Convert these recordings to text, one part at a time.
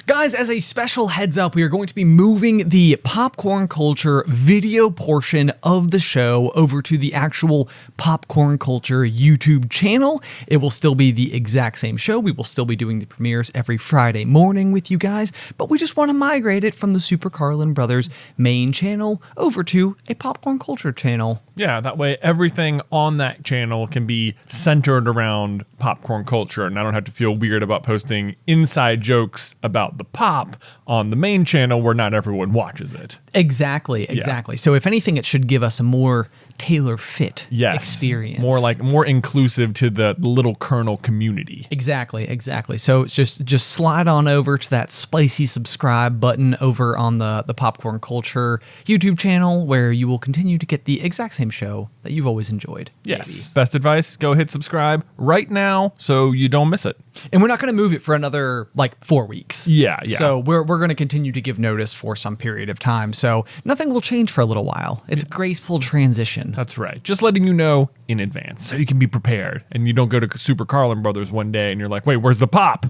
Guys, as a special heads up, we are going to be moving the popcorn culture video portion of the show over to the actual popcorn culture YouTube channel. It will still be the exact same show. We will still be doing the premieres every Friday morning with you guys, but we just want to migrate it from the Super Carlin Brothers main channel over to a popcorn culture channel. Yeah, that way everything on that channel can be centered around popcorn culture, and I don't have to feel weird about posting inside jokes about the pop on the main channel where not everyone watches it. Exactly. Yeah. So if anything, it should give us a more tailor-fit experience. More inclusive to the little kernel community. Exactly. So just slide on over to that spicy subscribe button over on the Popcorn Culture YouTube channel, where you will continue to get the exact same show that you've always enjoyed. Yes. Maybe. Best advice, go hit subscribe right now so you don't miss it. And we're not going to move it for another 4 weeks. Yeah. So we're going to continue to give notice for some period of time. So nothing will change for a little while. It's a graceful transition. That's right. Just letting you know in advance so you can be prepared and you don't go to Super Carlin Brothers one day and you're like, wait, where's the pop?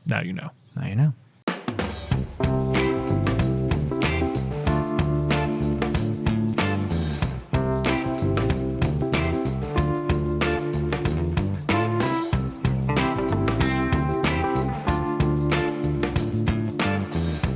Now you know. Now you know.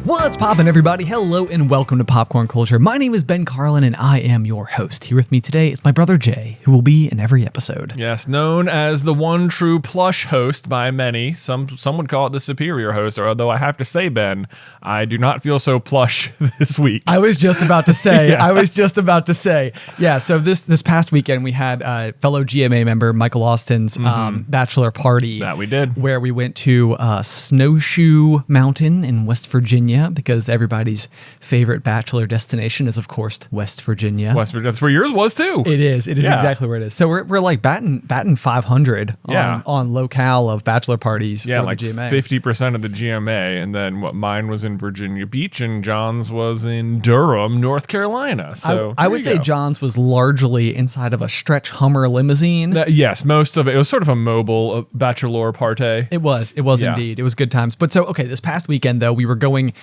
What's poppin', everybody? Hello and welcome to Popcorn Culture. My name is Ben Carlin and I am your host. Here with me today is my brother Jay, who will be in every episode. Yes, known as the one true plush host by many. Some would call it the superior host, although I have to say, Ben, I do not feel so plush this week. I was just about to say. Yeah. Yeah, so this past weekend we had fellow GMA member Michael Austin's bachelor party. That we did. Where we went to Snowshoe Mountain in West Virginia, because everybody's favorite bachelor destination is, of course, West Virginia. That's where yours was too. It is exactly where it is. So we're like batting 500 on locale of bachelor parties for the GMA. 50% of the GMA, and then mine was in Virginia Beach and John's was in Durham, North Carolina. So I would say John's was largely inside of a stretch Hummer limousine. Yes, most of it. It was sort of a mobile bachelor party. It was indeed. It was good times. But so, okay, this past weekend though, we were going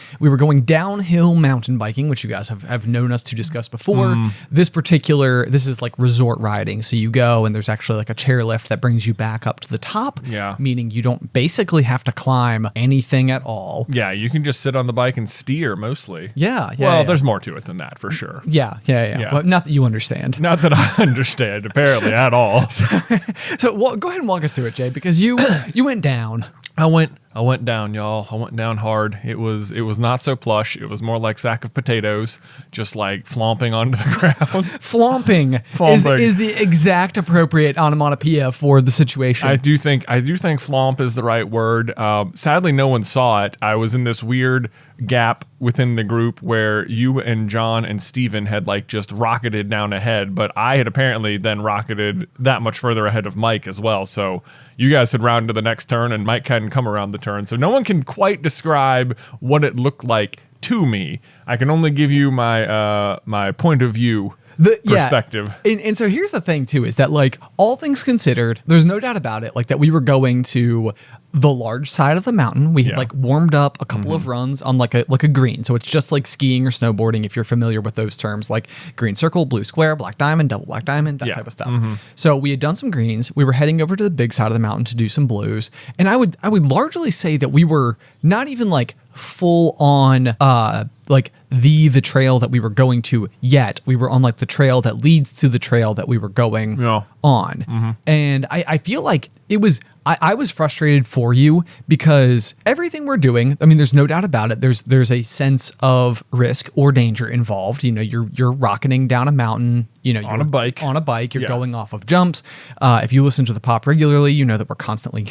downhill mountain biking, which you guys have known us to discuss before. This is like resort riding. So you go and there's actually like a chairlift that brings you back up to the top. Yeah. Meaning you don't basically have to climb anything at all. Yeah, you can just sit on the bike and steer mostly. Yeah. Well, there's more to it than that for sure. Yeah. But not that you understand. Not that I understand apparently at all. So go ahead and walk us through it, Jay, because you went down. I went down, y'all. I went down hard. It was not so plush. It was more like sack of potatoes, just like flomping onto the ground. Flomping. Is the exact appropriate onomatopoeia for the situation. I do think flomp is the right word. Sadly, no one saw it. I was in this weird gap within the group where you and John and Steven had like just rocketed down ahead, but I had apparently then rocketed that much further ahead of Mike as well. So you guys had rounded to the next turn and Mike hadn't come around the turn. So no one can quite describe what it looked like to me. I can only give you my my point of view. Perspective. And so here's the thing too, is that like all things considered, there's no doubt about it, like that we were going to the large side of the mountain. We had like warmed up a couple of runs on like a green. So it's just like skiing or snowboarding, if you're familiar with those terms, like green circle, blue square, black diamond, double black diamond, that type of stuff. So we had done some greens. We were heading over to the big side of the mountain to do some blues. And I would largely say that we were not even like full on like the trail that we were going to yet. We were on like the trail that leads to the trail that we were going on. And I feel like it was I was frustrated for you because everything we're doing, I mean, there's no doubt about it. There's a sense of risk or danger involved. You know, you're rocketing down a mountain, you're on a bike, you're going off of jumps. If you listen to the pop regularly, you know that we're constantly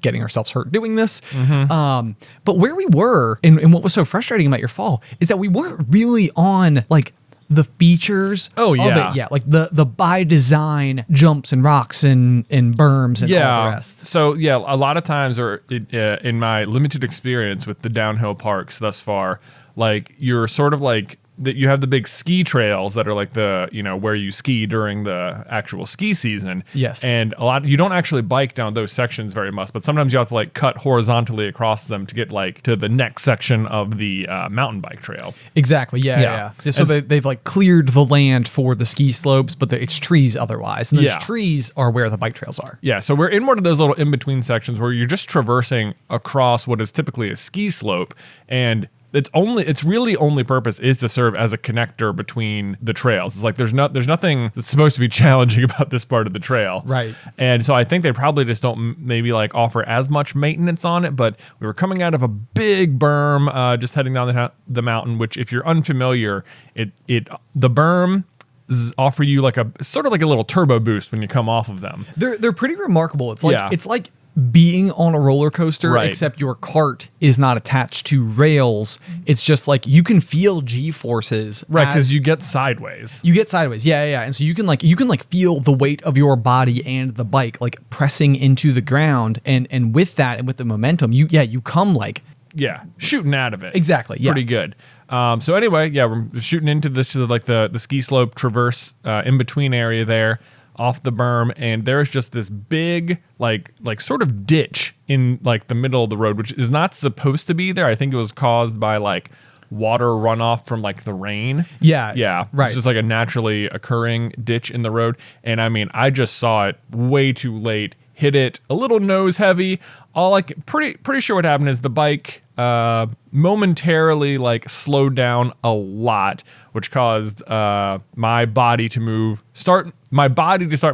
getting ourselves hurt doing this. But where we were and what was so frustrating about your fall is that we weren't really on like the features of it. Yeah, like the by design jumps and rocks and berms and all the rest. So a lot of times, or in my limited experience with the downhill parks thus far, like you're sort of like that you have the big ski trails that are like the, where you ski during the actual ski season. Yes. And you don't actually bike down those sections very much, but sometimes you have to like cut horizontally across them to get like to the next section of the mountain bike trail. Exactly. Yeah. Just so they've like cleared the land for the ski slopes, but it's trees otherwise. And those trees are where the bike trails are. Yeah. So we're in one of those little in-between sections where you're just traversing across what is typically a ski slope, and its really only purpose is to serve as a connector between the trails. It's like there's nothing that's supposed to be challenging about this part of the trail. Right. And so I think they probably just don't maybe like offer as much maintenance on it, but we were coming out of a big berm just heading down the mountain, which if you're unfamiliar, the berm offer you like a sort of like a little turbo boost when you come off of them. They're pretty remarkable. It's like being on a roller coaster, except your cart is not attached to rails. It's just like you can feel G-forces. Right, because you get sideways. Yeah. And so you can like feel the weight of your body and the bike like pressing into the ground, and with that and with the momentum, you come like shooting out of it. Exactly. Yeah. Pretty good. So anyway, we're shooting into the ski slope traverse in between area there, off the berm, and there's just this big like sort of ditch in like the middle of the road, which is not supposed to be there. I think it was caused by like water runoff from like the rain. Yeah. Right. It's just like a naturally occurring ditch in the road. And I mean, I just saw it way too late, hit it a little nose heavy. Pretty sure what happened is the bike momentarily like slowed down a lot, which caused my body to start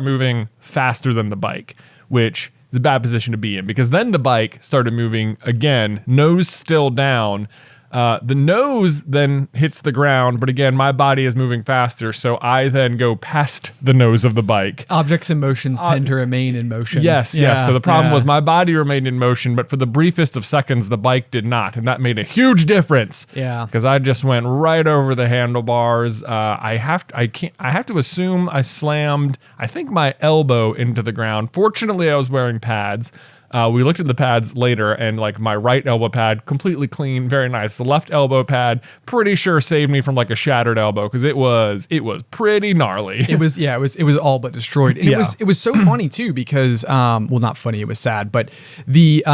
moving faster than the bike, which is a bad position to be in, because then the bike started moving again, nose still down. The nose then hits the ground, but again, my body is moving faster, so I then go past the nose of the bike. Objects in motion tend to remain in motion. Yes. So the problem was my body remained in motion, but for the briefest of seconds, the bike did not, and that made a huge difference. Yeah. Because I just went right over the handlebars. I have to assume I slammed, I think, my elbow into the ground. Fortunately, I was wearing pads. We looked at the pads later, and like my right elbow pad, completely clean, very nice. The left elbow pad, pretty sure saved me from like a shattered elbow, because it was pretty gnarly. It was all but destroyed. And it was so funny too, because not funny, it was sad, but the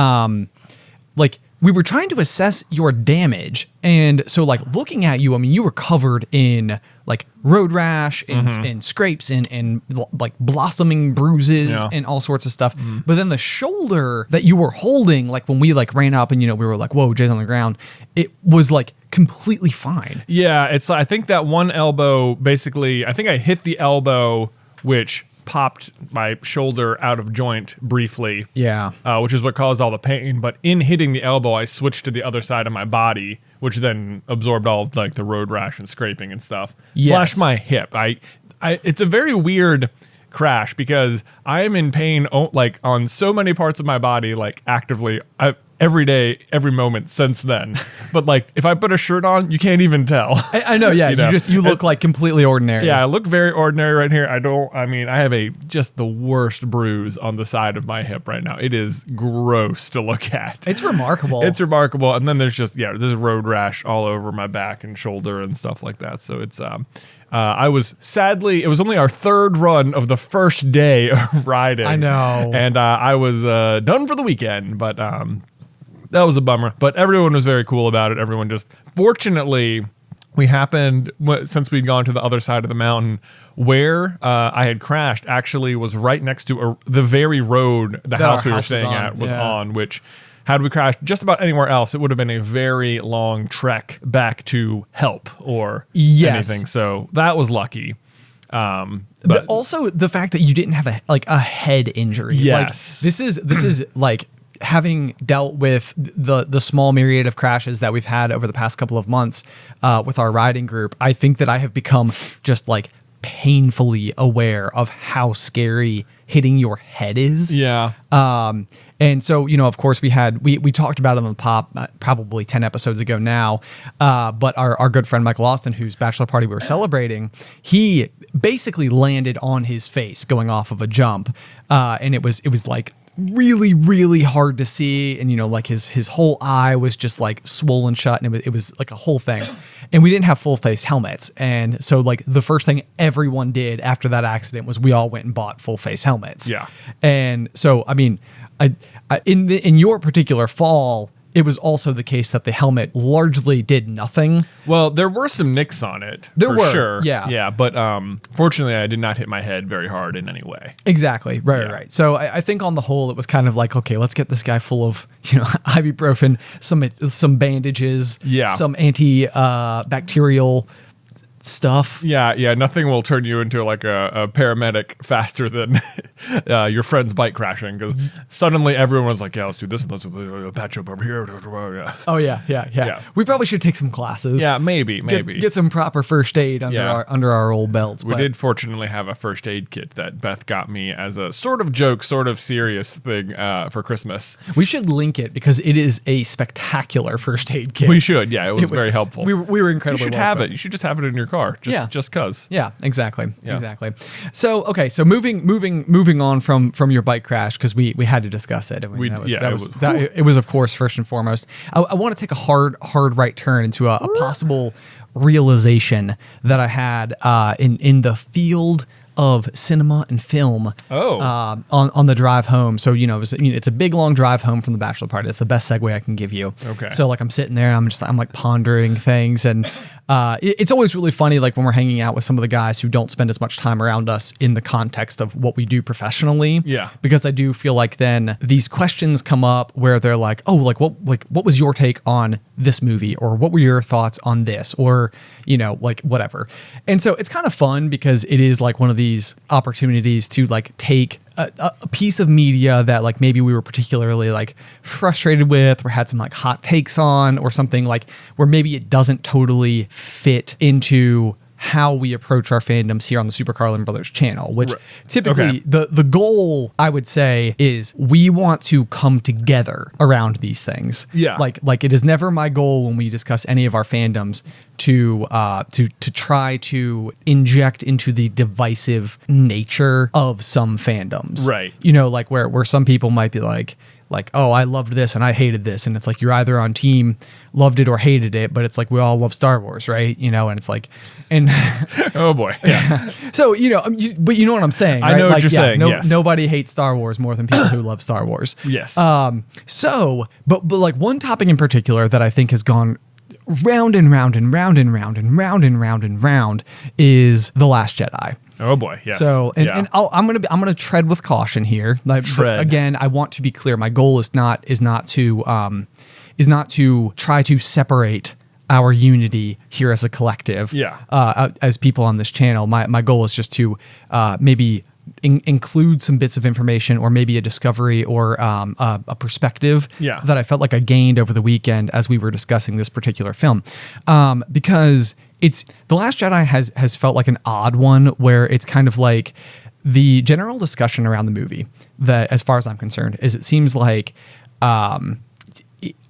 we were trying to assess your damage, and so like looking at you, I mean, you were covered in like road rash and scrapes and like blossoming bruises and all sorts of stuff. But then the shoulder that you were holding, like when we like ran up and we were like, whoa, Jay's on the ground, it was like completely fine. Yeah, it's I think that one elbow, basically, I think I hit the elbow, which popped my shoulder out of joint briefly. Yeah. Which is what caused all the pain. But in hitting the elbow, I switched to the other side of my body, which then absorbed all of like the road rash and scraping and stuff. Yes. Slash my hip. It's a very weird crash, because I am in pain like on so many parts of my body, like actively every day, every moment since then. But like if I put a shirt on, you can't even tell. I know. Yeah. You look like completely ordinary. Yeah. I look very ordinary right here. I have just the worst bruise on the side of my hip right now. It is gross to look at. It's remarkable. And then there's there's a road rash all over my back and shoulder and stuff like that. So it's, it was only our third run of the first day of riding. I know. And I was done for the weekend, but that was a bummer. But everyone was very cool about it. Everyone just, fortunately, since we'd gone to the other side of the mountain, where I had crashed actually was right next to the very road the house we were staying at was on, which had we crashed just about anywhere else, it would have been a very long trek back to help or anything. So that was lucky. But also the fact that you didn't have a head injury. Yes. Like, this is like having dealt with the small myriad of crashes that we've had over the past couple of months with our riding group. I think that I have become just like painfully aware of how scary hitting your head is. Yeah. And so, of course we talked about it on the pop probably 10 episodes ago now. But our good friend Michael Austin, whose bachelor party we were celebrating, he basically landed on his face going off of a jump. And it was like really, really hard to see. And, like his whole eye was just like swollen shut, and it was like a whole thing. and we didn't have full face helmets. And so like the first thing everyone did after that accident was we all went and bought full face helmets. Yeah. And so, I mean, in your particular fall, it was also the case that the helmet largely did nothing. Well, there were some nicks on it. There for were, sure. yeah. Yeah, but fortunately, I did not hit my head very hard in any way. Exactly. Right, Yeah. right. So I think on the whole, it was kind of like, okay, let's get this guy full of, ibuprofen, some bandages, some antibacterial stuff. Yeah, nothing will turn you into like a paramedic faster than your friend's bike crashing, because suddenly everyone's like, yeah, let's do this and let's patch up over here. Yeah. Oh yeah. We probably should take some classes. Yeah, maybe. Get some proper first aid under our old belts. We did fortunately have a first aid kit that Beth got me as a sort of joke, sort of serious thing for Christmas. We should link it because it is a spectacular first aid kit. We should. Yeah, it was very helpful. We were incredibly. You should have it. You should just have it in your car. Just cause. Yeah, exactly. So okay, so moving on from your bike crash, because we had to discuss it. I mean, it was of course first and foremost. I want to take a hard right turn into a possible realization that I had in the field of cinema and film on the drive home. So, it's a big, long drive home from the bachelor party. That's the best segue I can give you. Okay. So like I'm sitting there and I'm like pondering things, and it's always really funny, like when we're hanging out with some of the guys who don't spend as much time around us in the context of what we do professionally. Yeah. Because I do feel like then these questions come up where they're like, oh, what was your take on this movie, or what were your thoughts on this, or like whatever. And so it's kind of fun because it is like one of these opportunities to like take a piece of media that like maybe we were particularly like frustrated with, or had some like hot takes on, or something like where maybe it doesn't totally fit into how we approach our fandoms here on the Super Carlin Brothers channel, which typically the goal, I would say, is we want to come together around these things. Yeah. Like it is never my goal when we discuss any of our fandoms to try to inject into the divisive nature of some fandoms. Right. Like where some people might be like, oh, I loved this and I hated this. And it's like, you're either on team loved it or hated it, but it's like, we all love Star Wars, right? And it's like, and oh boy. Yeah. So, but you know what I'm saying, right? I know what you're saying. Yes. Nobody hates Star Wars more than people who love Star Wars. Yes. But like one topic in particular that I think has gone round and round and round and round and round and round and round is The Last Jedi. Oh boy, yes. So, and I'm gonna tread with caution here. Like, again, I want to be clear. My goal is not to try to separate our unity here as a collective. Yeah. As people on this channel, my goal is just to maybe include some bits of information, or maybe a discovery, or a perspective that I felt like I gained over the weekend as we were discussing this particular film, because The Last Jedi has felt like an odd one, where it's kind of like the general discussion around the movie, that as far as I'm concerned, is it seems like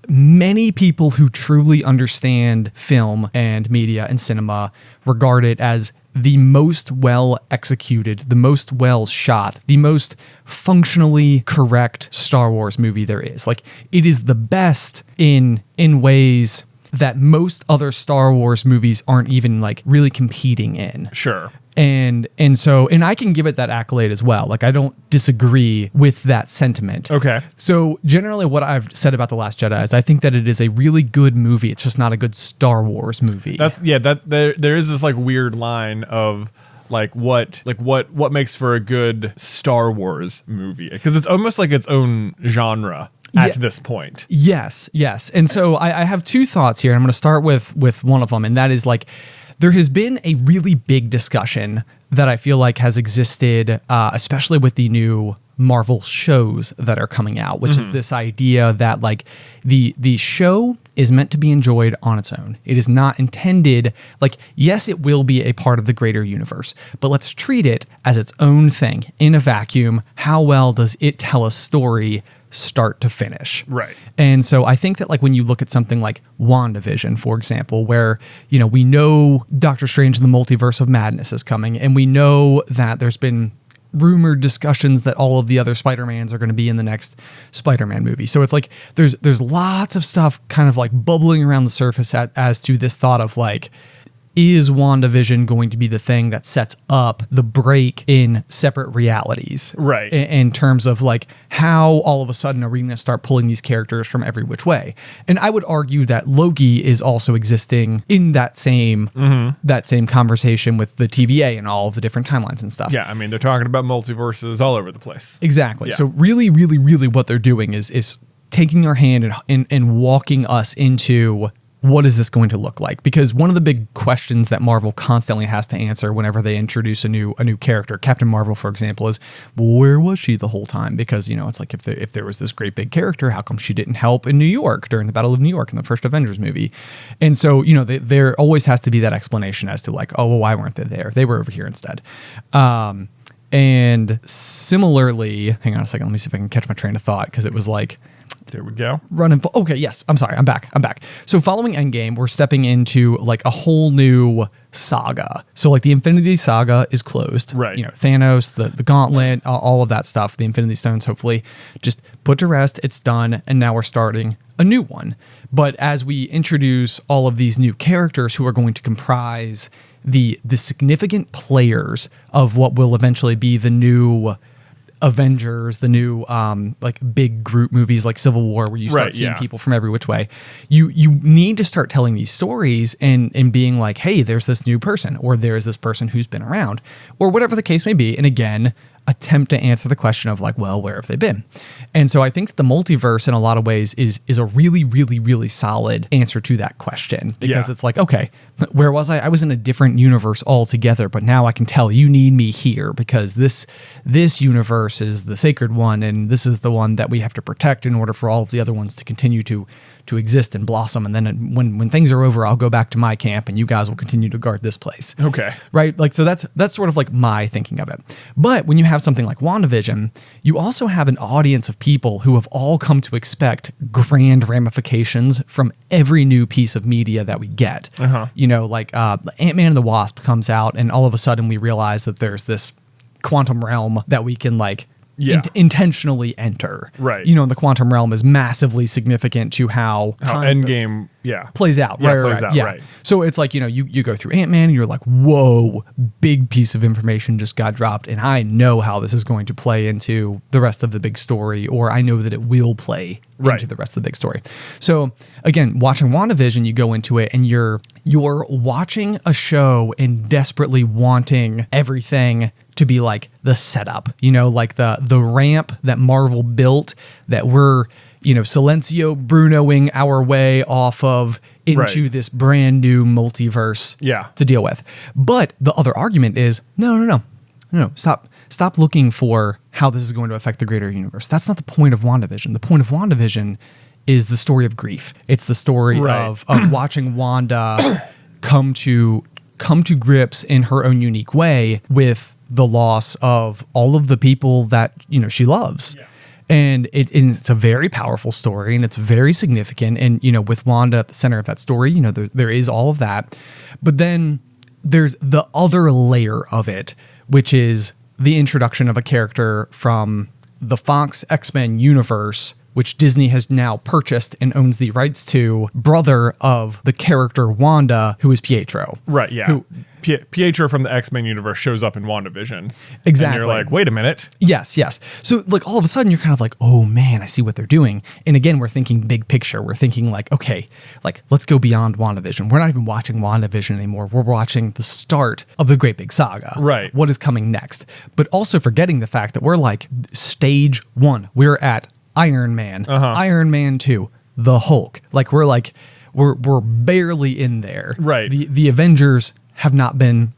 many people who truly understand film and media and cinema regard it as the most well executed, the most well shot, the most functionally correct Star Wars movie there is. Like, it is the best in ways that most other Star Wars movies aren't even like really competing in. Sure. And I can give it that accolade as well. Like, I don't disagree with that sentiment. Okay. So generally what I've said about The Last Jedi is I think that it is a really good movie. It's just not a good Star Wars movie. There is this like weird line of what makes for a good Star Wars movie, because it's almost like its own genre at this point. Yes. And so I have two thoughts here. I'm going to start with one of them, and that is like, there has been a really big discussion that I feel like has existed, especially with the new Marvel shows that are coming out, which is this idea that like the show is meant to be enjoyed on its own. It is not intended, like, yes, it will be a part of the greater universe, but let's treat it as its own thing in a vacuum. How well does it tell a story start to finish? Right. And so I think that like when you look at something like WandaVision, for example, where, we know Doctor Strange and the Multiverse of Madness is coming, and we know that there's been rumored discussions that all of the other Spider-Mans are going to be in the next Spider-Man movie. So it's like there's lots of stuff kind of like bubbling around the surface as to this thought of like, is WandaVision going to be the thing that sets up the break in separate realities? Right. In terms of like how all of a sudden are we going to start pulling these characters from every which way? And I would argue that Loki is also existing in that same conversation with the TVA and all of the different timelines and stuff. Yeah, I mean, they're talking about multiverses all over the place. Exactly. Yeah. So really, really, really what they're doing is taking our hand and walking us into what is this going to look like? Because one of the big questions that Marvel constantly has to answer whenever they introduce a new character, Captain Marvel, for example, is, well, where was she the whole time? Because, it's like if there was this great big character, how come she didn't help in New York during the Battle of New York in the first Avengers movie? And so, there always has to be that explanation as to like, oh, well, why weren't they there? They were over here instead. And similarly, hang on a second, let me see if I can catch my train of thought, because it was like, there we go. Okay, yes. I'm sorry. I'm back. So following Endgame, we're stepping into like a whole new saga. So like the Infinity Saga is closed. Right. Thanos, the Gauntlet, all of that stuff, the Infinity Stones, hopefully just put to rest. It's done. And now we're starting a new one. But as we introduce all of these new characters who are going to comprise the significant players of what will eventually be the new Avengers, the new like big group movies like Civil War, where you start seeing people from every which way, you need to start telling these stories and being like, hey, there's this new person, or there's this person who's been around, or whatever the case may be. And again, attempt to answer the question of like, well, where have they been? And so I think the multiverse in a lot of ways is a really, really, really solid answer to that question, because it's like, okay, where was I? I was in a different universe altogether, but now I can tell you need me here because this universe is the sacred one, and this is the one that we have to protect in order for all of the other ones to continue to exist and blossom. And then when things are over, I'll go back to my camp and you guys will continue to guard this place. Okay. Right? Like, so that's sort of like my thinking of it. But when you have something like WandaVision, you also have an audience of people who have all come to expect grand ramifications from every new piece of media that we get. Like Ant-Man and the Wasp comes out, and all of a sudden we realize that there's this quantum realm that we can like intentionally enter. Right. And the quantum realm is massively significant to how Endgame plays out. Right. So it's like, you go through Ant-Man and you're like, whoa, big piece of information just got dropped, and I know how this is going to play into the rest of the big story, or I know that it will play into the rest of the big story. So again, watching WandaVision, you go into it and you're watching a show and desperately wanting everything to be like the setup, like the ramp that Marvel built, that we're, Silencio Brunoing our way off of into this brand new multiverse to deal with. But the other argument is, no, stop looking for how this is going to affect the greater universe. That's not the point of WandaVision. The point of WandaVision is the story of grief. It's the story of watching Wanda come to grips in her own unique way with the loss of all of the people that she loves. And it's a very powerful story, and it's very significant. And with Wanda at the center of that story, there is all of that. But then there's the other layer of it, which is the introduction of a character from the Fox X-Men universe, which Disney has now purchased and owns the rights to, brother of the character Wanda, who is Pietro. Right, yeah. Pietro from the X-Men universe shows up in WandaVision. Exactly. And you're like, wait a minute. Yes. So like all of a sudden you're kind of like, oh man, I see what they're doing. And again, we're thinking big picture. We're thinking like, okay, like let's go beyond WandaVision. We're not even watching WandaVision anymore. We're watching the start of the great big saga. Right. What is coming next? But also forgetting the fact that we're like stage 1. We're at Iron Man, Iron Man 2, the Hulk. Like we're barely in there. Right. The Avengers have not been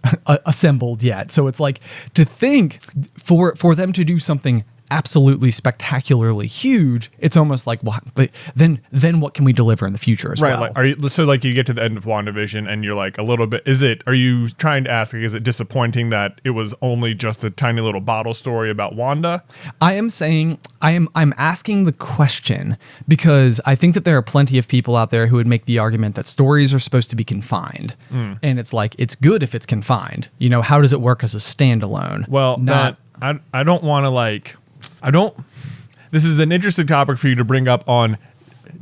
assembled yet. So it's like, to think for them to do something absolutely spectacularly huge, it's almost like, well, then what can we deliver in the future as well? Like, you get to the end of WandaVision and you're like a little bit, are you trying to ask, like, is it disappointing that it was only just a tiny little bottle story about Wanda? I'm asking the question because I think that there are plenty of people out there who would make the argument that stories are supposed to be confined. And it's like, it's good if it's confined. How does it work as a standalone? Well, I don't want to like, this is an interesting topic for you to bring up on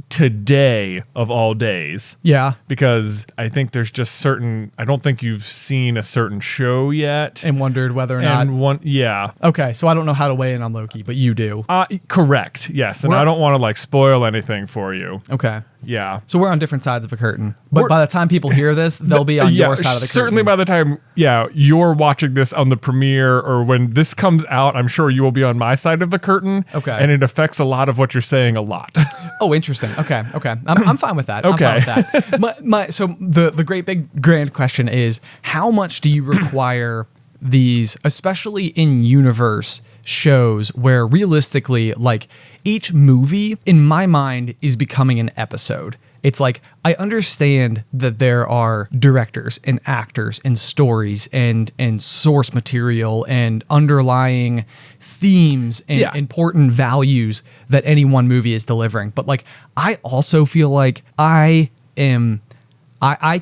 today of all days. Yeah. Because I think there's just I don't think you've seen a certain show yet. And wondered whether or not. Yeah. Okay, so I don't know how to weigh in on Loki, but you do. Correct. Yes. And I don't want to like spoil anything for you. Okay. Yeah. So we're on different sides of a curtain. But by the time people hear this, they'll be on your side of the curtain. Certainly by the time, you're watching this on the premiere or when this comes out, I'm sure you will be on my side of the curtain. Okay. And it affects a lot of what you're saying a lot. Oh, interesting. Okay. I'm fine with that. Okay. I'm fine with that. So the great big grand question is, how much do you require these, especially in universe shows where realistically, like, each movie in my mind is becoming an episode. It's like, I understand that there are directors and actors and stories and source material and underlying themes and important values that any one movie is delivering. But like, I also feel like I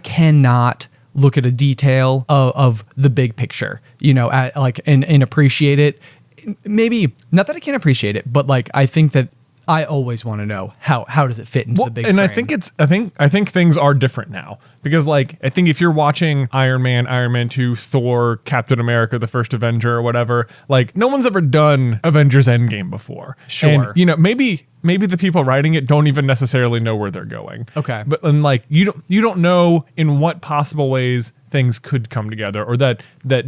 cannot look at a detail of the big picture, and appreciate it. Maybe not that I can't appreciate it, but like, I think that I always want to know how does it fit into the big frame. And I think things are different now because like, I think if you're watching Iron Man 2, Thor, Captain America, the first Avenger or whatever, like no one's ever done Avengers Endgame before. Sure. And maybe the people writing it don't even necessarily know where they're going. Okay. But and like, you don't know in what possible ways things could come together, or that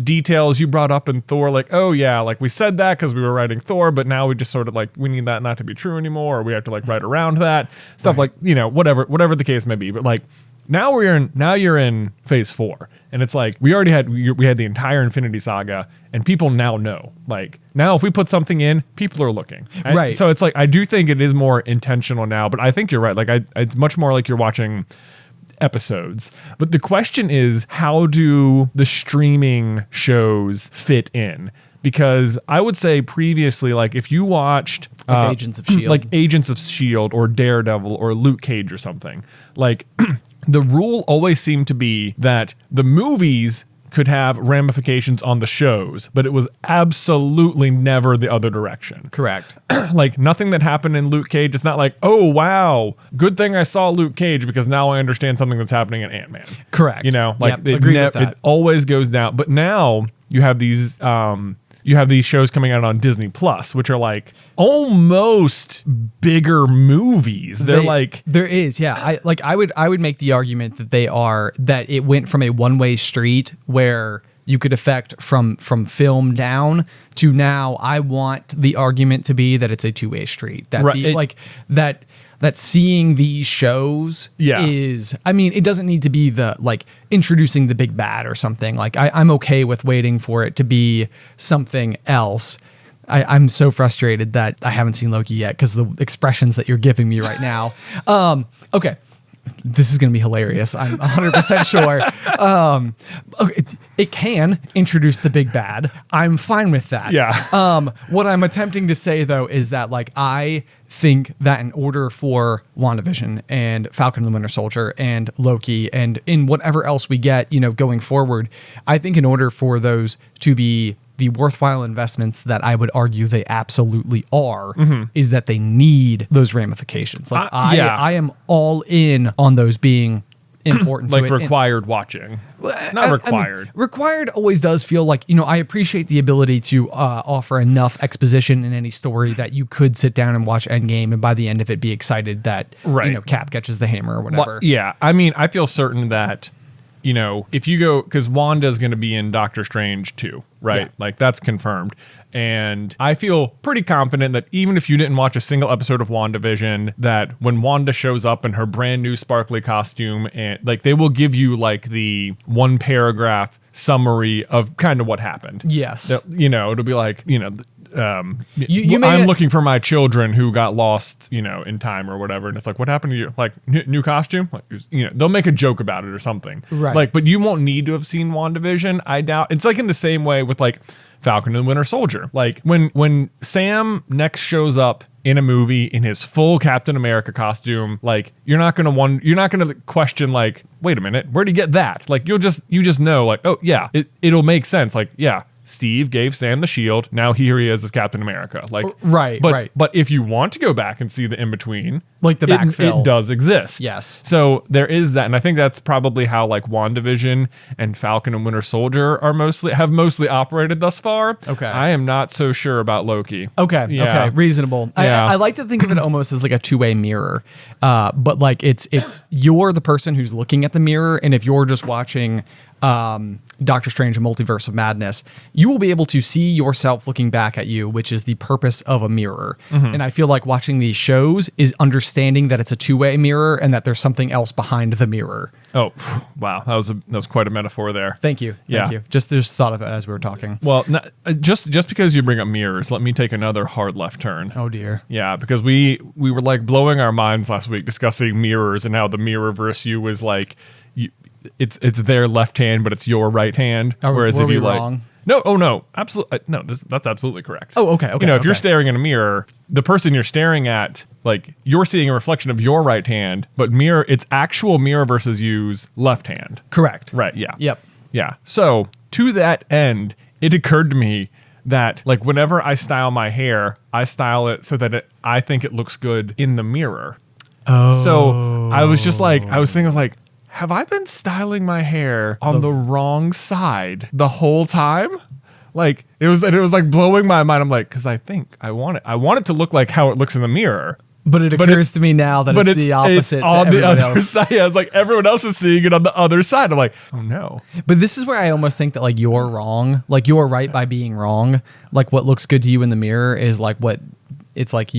details you brought up in Thor, like, oh yeah, like we said that because we were writing Thor, but now we just sort of like, we need that not to be true anymore, or we have to like write around that stuff, right. Like, whatever the case may be. But like, now you're in phase 4, and it's like, we had the entire Infinity Saga, and people now know, like, now if we put something in, people are looking. Right. So it's like, I do think it is more intentional now, but I think you're right. Like, it's much more like you're watching episodes. But the question is, how do the streaming shows fit in? Because I would say previously, like if you watched Agents of S.H.I.E.L.D. like Agents of S.H.I.E.L.D. or Daredevil or Luke Cage or something, like the rule always seemed to be that the movies could have ramifications on the shows, but it was absolutely never the other direction. Correct. Like nothing that happened in Luke Cage, it's not like, oh wow, good thing I saw Luke Cage because now I understand something that's happening in Ant-Man. Correct. Like yep, agree with that. It always goes down. But now you have these shows coming out on Disney Plus, which are like almost bigger movies. There is, yeah. I would make the argument that it went from a one-way street where you could affect from film down to now. I want the argument to be that it's a two-way street. That that seeing these shows is, I mean, it doesn't need to be the like introducing the big bad or something. Like I'm okay with waiting for it to be something else. I'm so frustrated that I haven't seen Loki yet because the expressions that you're giving me right now. Okay. This is going to be hilarious. I'm 100% sure. Okay, it can introduce the big bad. I'm fine with that. Yeah. What I'm attempting to say, though, is that like I think that in order for WandaVision and Falcon and the Winter Soldier and Loki and in whatever else we get, going forward, I think in order for those to be the worthwhile investments that I would argue they absolutely are, is that they need those ramifications. Like I am all in on those being important. Like required watching. Not required. I mean, required always does feel like, I appreciate the ability to offer enough exposition in any story that you could sit down and watch Endgame and by the end of it be excited that, Cap catches the hammer or whatever. Well, yeah. I mean, I feel certain that, if you go, because Wanda's going to be in Doctor Strange too, right? Yeah. Like that's confirmed. And I feel pretty confident that even if you didn't watch a single episode of WandaVision, that when Wanda shows up in her brand new sparkly costume, and like they will give you like the 1 paragraph summary of kind of what happened. Yes. It'll be like, I'm looking for my children who got lost, in time or whatever. And it's like, what happened to you? Like new costume? Like, they'll make a joke about it or something. Right. Like, but you won't need to have seen WandaVision. I doubt. It's like in the same way with like Falcon and the Winter Soldier. Like when Sam next shows up in a movie in his full Captain America costume, like you're not gonna question like, wait a minute, where'd he get that? Like you just know like, oh yeah, it'll make sense. Like, yeah. Steve gave Sam the shield. Now here he is as Captain America. Like, right. But if you want to go back and see the in between, like the backfill, it does exist. Yes. So there is that, and I think that's probably how like WandaVision and Falcon and Winter Soldier have mostly operated thus far. Okay. I am not so sure about Loki. Okay. Yeah. Okay. Reasonable. Yeah. I like to think of it almost as like a two-way mirror, but like it's you're the person who's looking at the mirror, and if you're just watching Doctor Strange and Multiverse of Madness, you will be able to see yourself looking back at you, which is the purpose of a mirror. And I feel like watching these shows is understanding that it's a two-way mirror and that there's something else behind the mirror. Oh, wow. That was quite a metaphor there. Thank you. Thank you. Just thought of it as we were talking. Well, just because you bring up mirrors, let me take another hard left turn. Oh dear. Yeah, because we were like blowing our minds last week discussing mirrors and how the mirror versus you was like, it's their left hand, but it's your right hand. Were if you we like, wrong? no, absolutely no. That's absolutely correct. Oh, okay. You know, if you're staring in a mirror, the person you're staring at, like you're seeing a reflection of your right hand, but it's actual mirror versus you's left hand. Correct. Right. Yeah. Yep. Yeah. So to that end, it occurred to me that like whenever I style my hair, I style it so that I think it looks good in the mirror. Oh. So I was thinking, have I been styling my hair on the wrong side the whole time? Like it was like blowing my mind. I'm like, because I think I want it to look like how it looks in the mirror. But it occurs to me now that it's the opposite. It's on the other else. side. Yeah, it's like everyone else is seeing it on the other side. I'm like, oh no. But this is where I almost think that like you're wrong. Like you're right by being wrong. Like what looks good to you in the mirror is like what it's like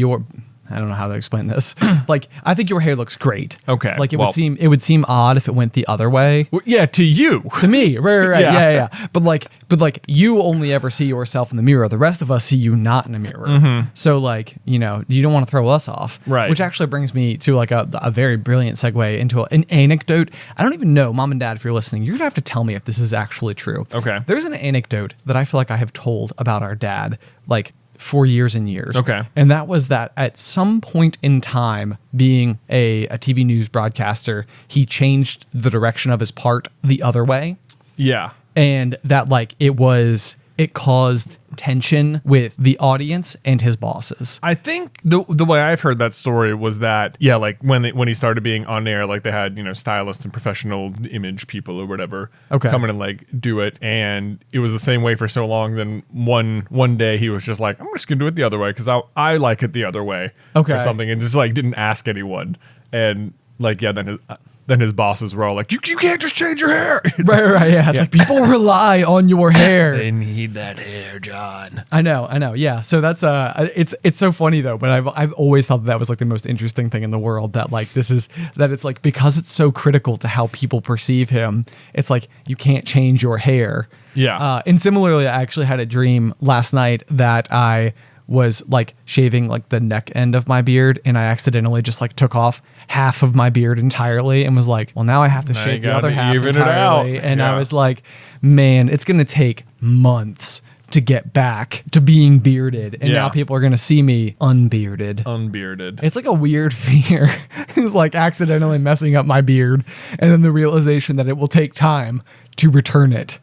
I don't know how to explain this. Like, I think your hair looks great. Okay. Like it would seem odd if it went the other way. Well, yeah, to you. To me, right. Yeah. But like you only ever see yourself in the mirror. The rest of us see you not in a mirror. So like, you don't want to throw us off. Right. Which actually brings me to like a very brilliant segue into an anecdote. I don't even know, Mom and Dad, if you're listening, you're gonna have to tell me if this is actually true. Okay. There's an anecdote that I feel like I have told about our dad, like for years and years. Okay. And that was that at some point in time, being a TV news broadcaster, he changed the direction of his part the other way. Yeah. And that like it caused tension with the audience and his bosses. I think the way I've heard that story was that, yeah, like when he started being on air, like they had, stylists and professional image people or whatever come in and like do it. And it was the same way for so long. Then one day he was just like, I'm just going to do it the other way because I like it the other way or something. And just like didn't ask anyone. And like, yeah, then his bosses were all like, you can't just change your hair. Right. Yeah. It's like people rely on your hair. They need that hair, John. I know. Yeah. So that's it's so funny though, but I've always thought that was like the most interesting thing in the world, that like it's like because it's so critical to how people perceive him, it's like you can't change your hair. Yeah. And similarly, I actually had a dream last night that I was like shaving like the neck end of my beard, and I accidentally just like took off half of my beard entirely and was like, well, now I have to shave the other half entirely. And I was like, man, it's going to take months to get back to being bearded. And now people are going to see me unbearded. It's like a weird fear. It's like accidentally messing up my beard, and then the realization that it will take time to return it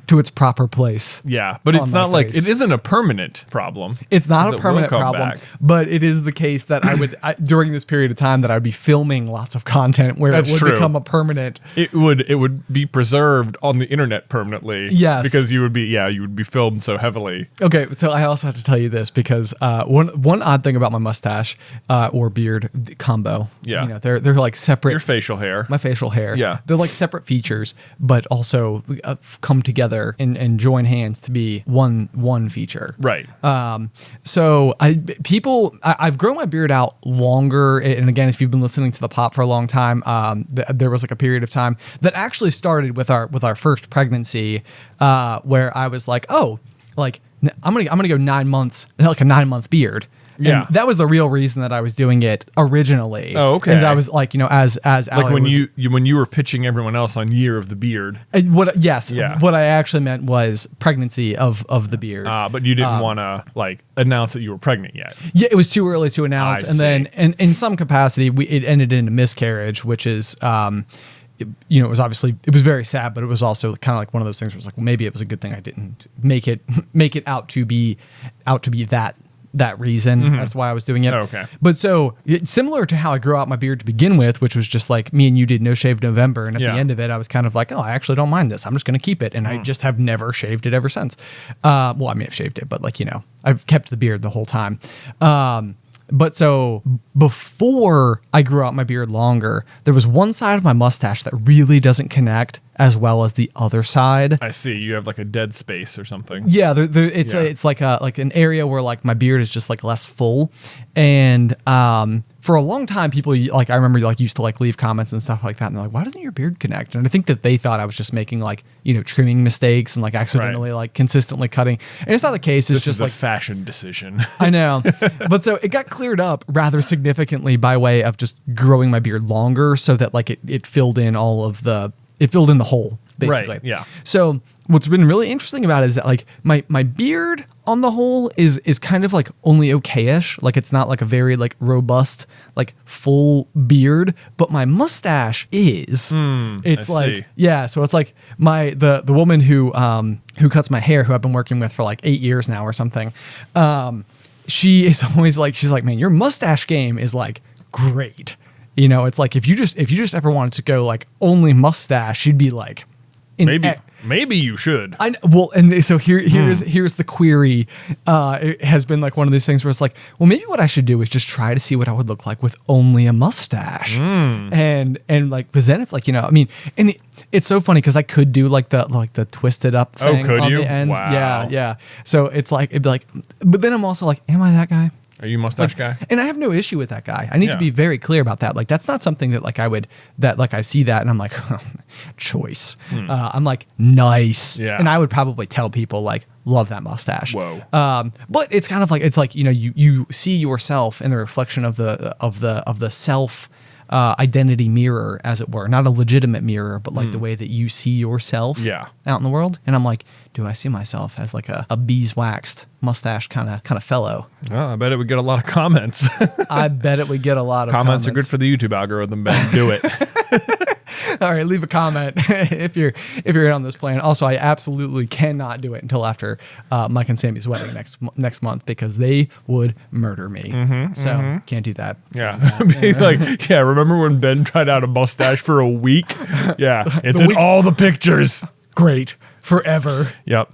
to its proper place. Yeah, but it's not like it isn't a permanent problem. It's not a permanent problem, but it is the case that I would during this period of time that I would be filming lots of content where it would become a permanent. It would be preserved on the internet permanently. Yes, because you would be filmed so heavily. Okay, so I also have to tell you this because one odd thing about my mustache or beard combo. Yeah, they're like separate. Your facial hair, my facial hair. Yeah, they're like separate features, but also come together and join hands to be one feature. Right. So I've grown my beard out longer. And again, if you've been listening to the pop for a long time, there was like a period of time that actually started with our first pregnancy, where I was like, oh, like I'm gonna go 9 months, like a 9-month beard. Yeah, and that was the real reason that I was doing it originally. Oh, okay. Because I was like, as like when you were pitching everyone else on Year of the Beard. What I actually meant was pregnancy of the beard. But you didn't want to like announce that you were pregnant yet. Yeah, it was too early to announce, then in some capacity it ended in a miscarriage, which is it was obviously, it was very sad, but it was also kind of like one of those things where it's like, well, maybe it was a good thing I didn't make it out to be that reason as to why I was doing it. Oh, okay. But so it's similar to how I grew out my beard to begin with, which was just like me and you did No Shave November. And at the end of it, I was kind of like, oh, I actually don't mind this. I'm just going to keep it. And I just have never shaved it ever since. Well, I mean, I've shaved it, but like, I've kept the beard the whole time. But so before I grew out my beard longer, there was one side of my mustache that really doesn't connect as well as the other side. I see. You have like a dead space or something. Yeah, it's like an area where like my beard is just like less full, and for a long time people like I remember like used to like leave comments and stuff like that, and they're like, why doesn't your beard connect? And I think that they thought I was just making like trimming mistakes and like accidentally like consistently cutting, and it's not the case. It's just like a fashion decision. I know, but so it got cleared up rather significantly by way of just growing my beard longer, so that like it filled in it filled in the hole, basically. Right, yeah. So what's been really interesting about it is that like my beard on the whole is kind of like only okay-ish. Like it's not like a very like robust, like full beard, but my mustache is. It's like, yeah. So it's like the woman who cuts my hair, who I've been working with for like 8 years now or something. She is always like, she's like, man, your mustache game is like great. It's like if you just ever wanted to go like only mustache, you'd be like, maybe you should. Well, and so here's the query. It has been like one of these things where it's like, well, maybe what I should do is just try to see what I would look like with only a mustache, and like, because then it's like I mean, and it's so funny because I could do like the twisted up thing on the ends. Wow. Yeah. So it's like it'd be like, but then I'm also like, am I that guy? Are you a mustache guy? And I have no issue with that guy. I need to be very clear about that. Like, that's not something that like I see that and I'm like, choice. I'm like, nice. Yeah. And I would probably tell people like, love that mustache. Whoa. But it's kind of like, it's like, you see yourself in the reflection of the self identity mirror, as it were. Not a legitimate mirror, but like the way that you see yourself out in the world. And I'm like, do I see myself as like a beeswaxed mustache kind of fellow? Oh, I bet it would get a lot of comments. I bet it would get a lot of comments. Are good for the YouTube algorithm, Ben. Do it. All right, leave a comment if you're in on this plan. Also, I absolutely cannot do it until after Mike and Sammy's wedding next month, because they would murder me. Can't do that. Yeah. Remember when Ben tried out a mustache for a week? Yeah. It's in all the pictures. Great. Forever. Yep.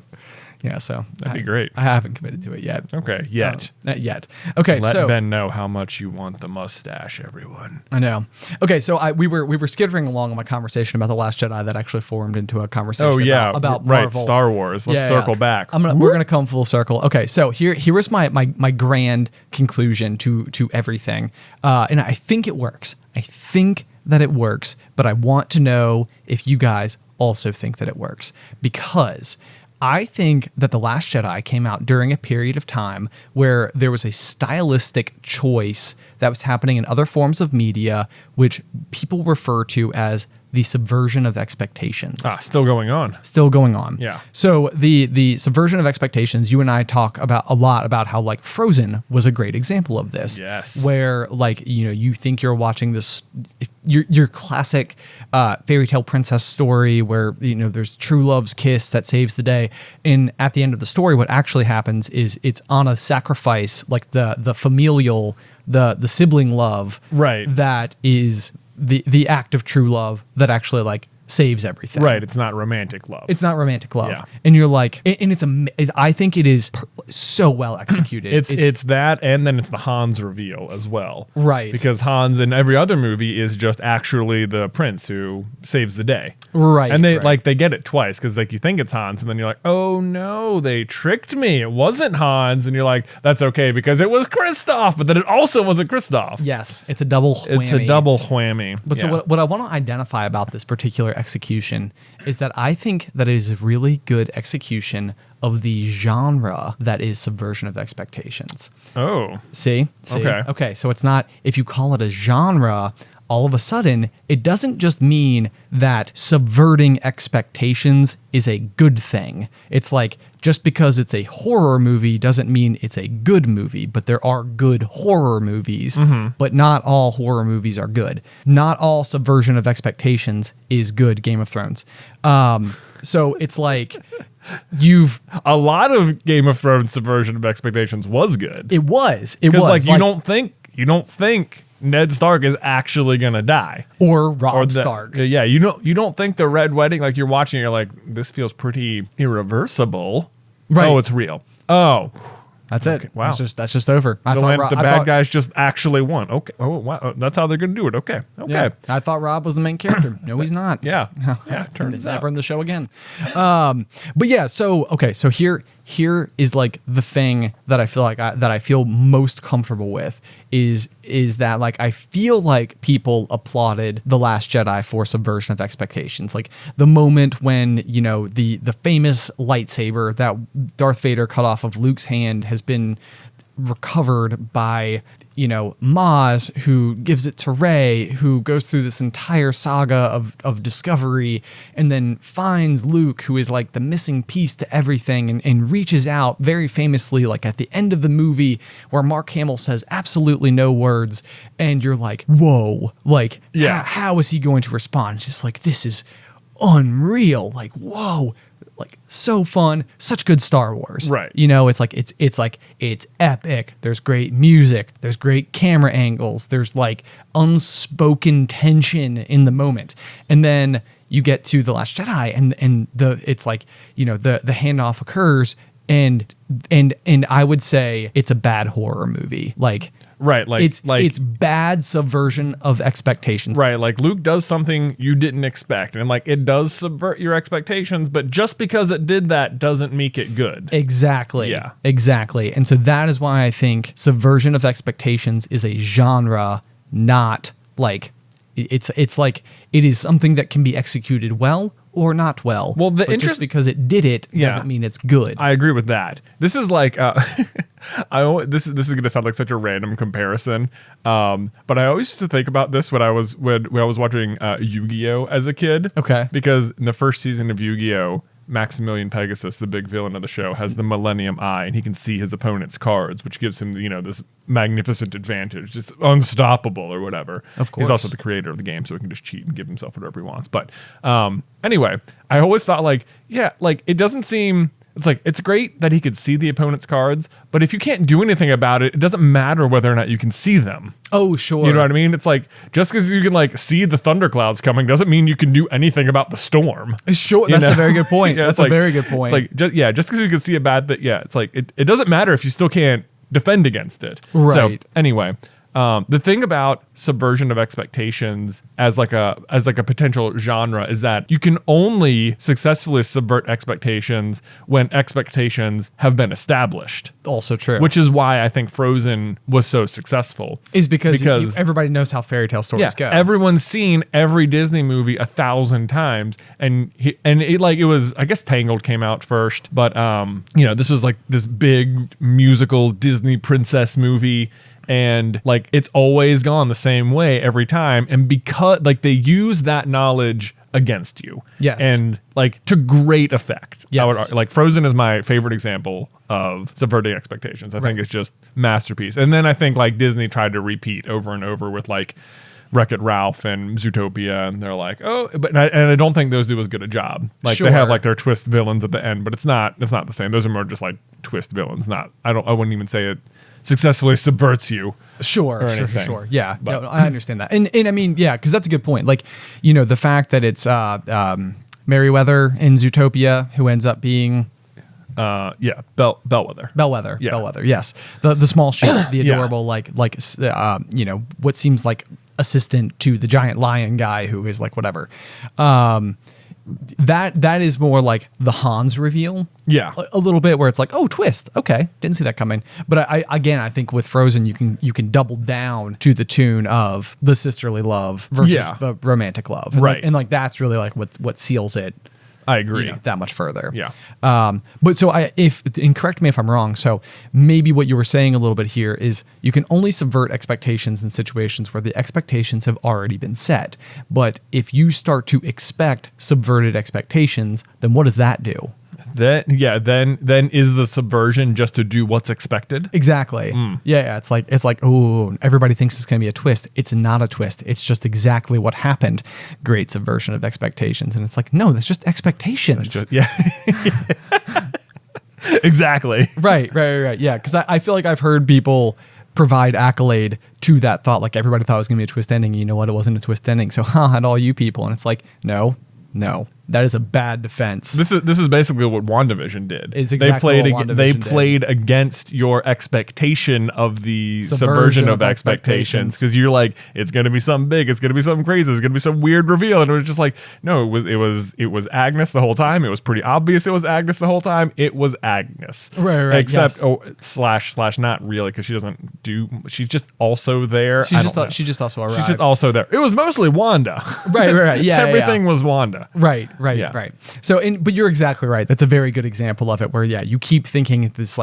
Yeah, so that'd be great. I haven't committed to it yet. Okay, yet. Not yet. Okay, let Ben know how much you want the mustache, everyone. I know. Okay, so we were skittering along on my conversation about The Last Jedi that actually formed into a conversation about Marvel. Star Wars. Let's circle back. We're gonna come full circle. Okay, so here was my grand conclusion to everything, and I think it works. I think that it works, but I want to know if you guys also think that it works, because I think that The Last Jedi came out during a period of time where there was a stylistic choice that was happening in other forms of media, which people refer to as the subversion of expectations. Still going on. Still going on. Yeah. So the subversion of expectations, you and I talk about a lot about how like Frozen was a great example of this. Yes. Where like, you think you're watching this, your classic fairy tale princess story where, there's true love's kiss that saves the day. And at the end of the story, what actually happens is it's on a sacrifice, like the familial, the sibling love. Right. That is the act of true love that actually like saves everything. Right. It's not romantic love. It's not romantic love. Yeah. And you're like, and I think it is so well executed. It's that, and then it's the Hans reveal as well. Right. Because Hans in every other movie is just actually the prince who saves the day. Right. And they get it twice, because like you think it's Hans, and then you're like, oh no, they tricked me. It wasn't Hans. And you're like, that's okay, because it was Kristoff, but then it also wasn't Kristoff. Yes. It's a double whammy. It's a double whammy. But so what I want to identify about this particular execution is that I think that it is a really good execution of the genre that is subversion of expectations. Oh. See? Okay. Okay, so it's not, if you call it a genre, all of a sudden, it doesn't just mean that subverting expectations is a good thing. It's like, just because it's a horror movie doesn't mean it's a good movie, but there are good horror movies, but not all horror movies are good. Not all subversion of expectations is good, Game of Thrones. So it's like a lot of Game of Thrones subversion of expectations was good. It was. Like you don't think Ned Stark is actually gonna die, or Robb Stark. Yeah, you don't think the Red Wedding, like you're watching, you're like, this feels pretty irreversible. Right. Oh, it's real. Oh, that's it. Okay. Wow, that's just over. The bad guys just actually won. Okay. Oh, wow. That's how they're gonna do it. Okay. Okay. Yeah. I thought Robb was the main character. No, he's not. Yeah. Yeah. Turns out. Never in the show again. But yeah. So here is like the thing that I feel like that I feel most comfortable with is that like I feel like people applauded The Last Jedi for subversion of expectations. Like the moment when, you know, the famous lightsaber that Darth Vader cut off of Luke's hand has been recovered by, you know, Maz, who gives it to Rey, who goes through this entire saga of discovery and then finds Luke, who is like the missing piece to everything, and reaches out very famously, like at the end of the movie where Mark Hamill says absolutely no words, and you're like, whoa, like, yeah, how is he going to respond? It's just like, this is unreal, like, whoa. Like so fun, such good Star Wars. Right. You know, it's epic. There's great music. There's great camera angles. There's like unspoken tension in the moment. And then you get to The Last Jedi and it's like, you know, the handoff occurs and I would say it's a bad horror movie. Like, right, it's bad subversion of expectations. Right, like Luke does something you didn't expect, and like it does subvert your expectations, but just because it did that doesn't make it good. Exactly. Yeah. Exactly. And so that is why I think subversion of expectations is a genre, not like it's like it is something that can be executed well or not well. Well, just because it did it doesn't mean it's good. I agree with that. This is like this is going to sound like such a random comparison, but I always used to think about this when I was watching Yu-Gi-Oh as a kid. Okay, because in the first season of Yu-Gi-Oh, Maximilian Pegasus, the big villain of the show, has the Millennium Eye, and he can see his opponent's cards, which gives him, you know, this magnificent advantage, just unstoppable or whatever. Of course. He's also the creator of the game, so he can just cheat and give himself whatever he wants. But anyway, I always thought like, yeah, like it doesn't seem... It's like, it's great that he could see the opponent's cards, but if you can't do anything about it, it doesn't matter whether or not you can see them. Oh, sure. You know what I mean? It's like, just because you can like see the thunderclouds coming doesn't mean you can do anything about the storm. Sure, that's a very good point. Yeah, that's a very good point. It's like, just because you can see a bad thing, it's like, it doesn't matter if you still can't defend against it. Right. So anyway, the thing about subversion of expectations as like a potential genre is that you can only successfully subvert expectations when expectations have been established. Also true. Which is why I think Frozen was so successful. Is because everybody knows how fairy tale stories go. Everyone's seen every Disney movie 1,000 times, and it was, I guess Tangled came out first, but you know, this was like this big musical Disney princess movie. And like it's always gone the same way every time, and because like they use that knowledge against you, yes, and like to great effect. Yes, like Frozen is my favorite example of subverting expectations. I think it's just masterpiece. And then I think like Disney tried to repeat over and over with like Wreck-It Ralph and Zootopia, and they're like, oh, but I don't think those do as good a job. Like they have like their twist villains at the end, but it's not the same. Those are more just like twist villains. I wouldn't even say it successfully subverts you. Sure. Yeah, but, no, I understand that. And I mean, yeah, because that's a good point. Like, you know, the fact that it's Merryweather in Zootopia who ends up being Bellwether. Yeah. Bellwether, yes. The small sheep, the adorable, you know, what seems like assistant to the giant lion guy who is like whatever. That is more like the Hans reveal. Yeah. A little bit where it's like, oh, twist. Okay. Didn't see that coming. But I think with Frozen, you can double down to the tune of the sisterly love versus the romantic love. And right. Like, that's really like what seals it I agree. That much further. Yeah. But so and correct me if I'm wrong. So maybe what you were saying a little bit here is you can only subvert expectations in situations where the expectations have already been set. But if you start to expect subverted expectations, then what does that do? Then is the subversion just to do what's expected? Exactly. Yeah. It's like, oh, everybody thinks it's going to be a twist. It's not a twist. It's just exactly what happened. Great subversion of expectations. And it's like, no, that's just expectations. Yeah. Exactly. Right. Yeah. Because I feel like I've heard people provide accolade to that thought. Like everybody thought it was going to be a twist ending. You know what? It wasn't a twist ending. So, at all you people. And it's like, no. That is a bad defense. This is basically what WandaVision did. It's exactly what WandaVision they did. played against your expectation of the subversion of expectations, because you're like, it's going to be something big, it's going to be something crazy, it's going to be some weird reveal, and it was just like, no, it was Agnes the whole time. It was pretty obvious it was Agnes the whole time. It was Agnes, right. Except yes. slash not really, because she doesn't do. She's just also there. She's just also arrived. She's just also there. It was mostly Wanda. Right. Yeah. Everything was Wanda. Right. So, but you're exactly right. That's a very good example of it where, you keep thinking this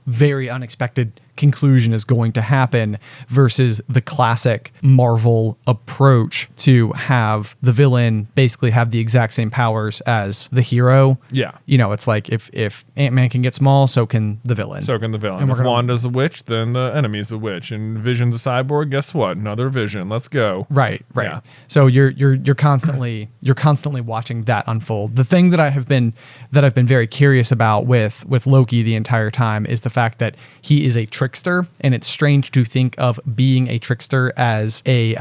very unexpected conclusion is going to happen versus the classic Marvel approach to have the villain basically have the exact same powers as the hero. Yeah. It's like if Ant-Man can get small, so can the villain. And if Wanda's a witch, then the enemy's a witch. And Vision's a cyborg, guess what? Another Vision. Let's go. Right. Yeah. So you're constantly watching that unfold. The thing that I've been very curious about with Loki the entire time is the fact that he is a trickster, and it's strange to think of being a trickster as a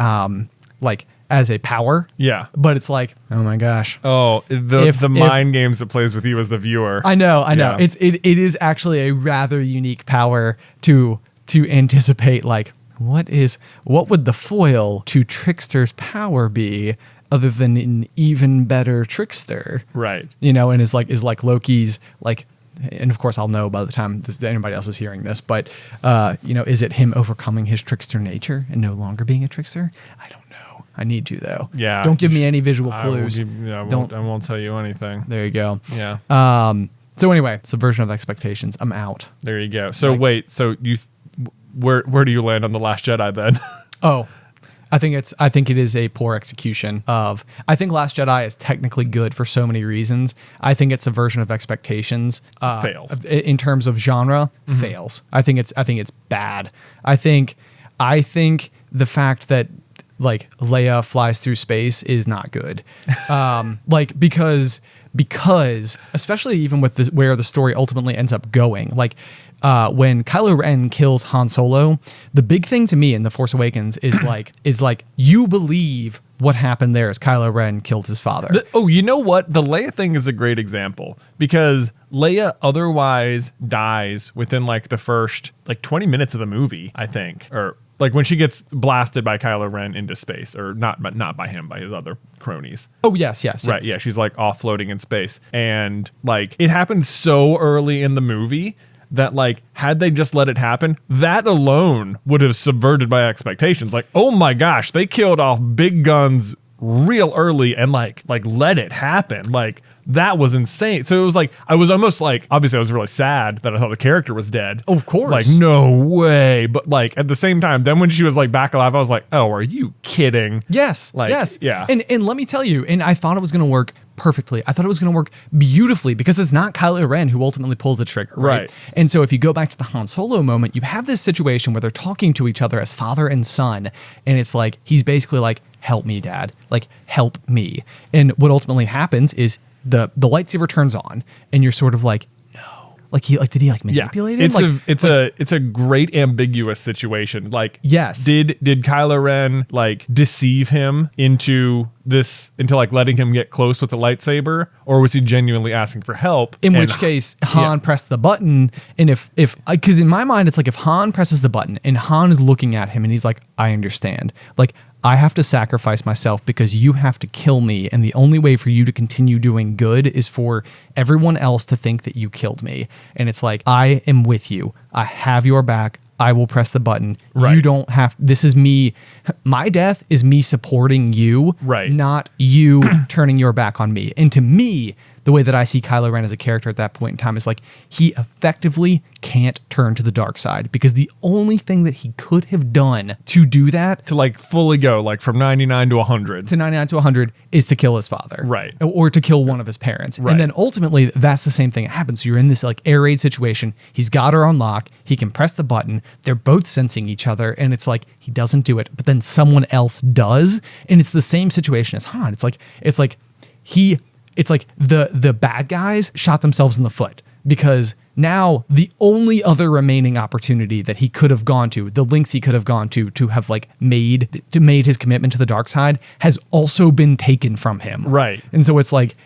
as a power. Yeah. But it's like, oh my gosh. Oh, the mind games it plays with you as the viewer. I know. Yeah. It is actually a rather unique power to anticipate, like, what would the foil to trickster's power be other than an even better trickster? Right. And is like Loki's, like, and of course I'll know by the time anybody else is hearing this, but is it him overcoming his trickster nature and no longer being a trickster? I don't know. I need to, though. Yeah. Don't give me any visual clues. I won't tell you anything. There you go. Yeah. So anyway, subversion of expectations. I'm out. There you go. So wait, so where do you land on The Last Jedi then? Oh, I think it is a poor execution of. I think Last Jedi is technically good for so many reasons. I think it's a version of expectations. Fails in terms of genre. Mm-hmm. Fails. I think it's bad. I think the fact that, like, Leia flies through space is not good. Because especially even with where the story ultimately ends up going, like. When Kylo Ren kills Han Solo, the big thing to me in The Force Awakens is like you believe what happened there is Kylo Ren killed his father. You know what? The Leia thing is a great example, because Leia otherwise dies within like the first 20 minutes of the movie, I think, or like when she gets blasted by Kylo Ren into space, or not by him, by his other cronies. Oh, yes. Right. Yeah. She's like off floating in space, and like it happened so early in the movie that, like, had they just let it happen, that alone would have subverted my expectations. Like, oh my gosh, they killed off big guns real early and like let it happen. Like, that was insane. So it was like, I was almost like, obviously I was really sad that I thought the character was dead. Of course. Like, no way. But like at the same time, then when she was like back alive, I was like, oh, are you kidding? Yes. Like, yes. Yeah. And let me tell you, and I thought it was going to work perfectly. I thought it was going to work beautifully, because it's not Kylo Ren who ultimately pulls the trigger, right? And so if you go back to the Han Solo moment, you have this situation where they're talking to each other as father and son, and it's like, he's basically like, help me, Dad, like, help me. And what ultimately happens is the lightsaber turns on, and you're sort of like, like, did he like manipulate him? It's a great ambiguous situation. Like, yes, did Kylo Ren like deceive him into like letting him get close with the lightsaber, or was he genuinely asking for help? In which case, Han pressed the button, and if because in my mind it's like, if Han presses the button and Han is looking at him and he's like, I understand, like, I have to sacrifice myself because you have to kill me, and the only way for you to continue doing good is for everyone else to think that you killed me. And it's like, I am with you. I have your back. I will press the button. Right. You don't have, this is me. My death is me supporting you, Right. not you turning your back on me. And to me, the way that I see Kylo Ren as a character at that point in time is like he effectively can't turn to the dark side because the only thing that he could have done to do that, To like fully go like from 99 to 100. to 99 to 100, is to kill his father. Right. Or to kill one of his parents. Right. And then ultimately, that's the same thing that happens. So you're in this like air raid situation. He's got her on lock. He can press the button. They're both sensing each other. And it's like, he doesn't do it, but then someone else does. And it's the same situation as Han. It's like the bad guys shot themselves in the foot because now the only other remaining opportunity that he could have gone to, the lengths he could have gone to have like made his commitment to the dark side, has also been taken from him. Right. And so it's like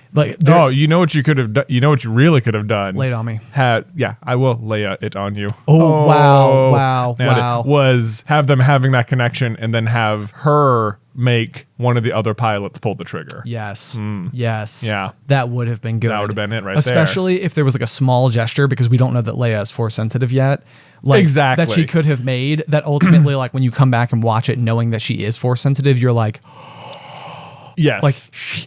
Oh, you know what you could have done? You know what you really could have done? lay it on me. I will lay it on you. Oh, wow. Was have them having that connection and then have her make one of the other pilots pull the trigger. Yes. Yes. Yeah. That would have been good. That would have been it right there. Especially if there was like a small gesture, because we don't know that Leia is force sensitive yet. Like, Exactly. That she could have made that ultimately, like when you come back and watch it knowing that she is force sensitive, you're like, Yes. she,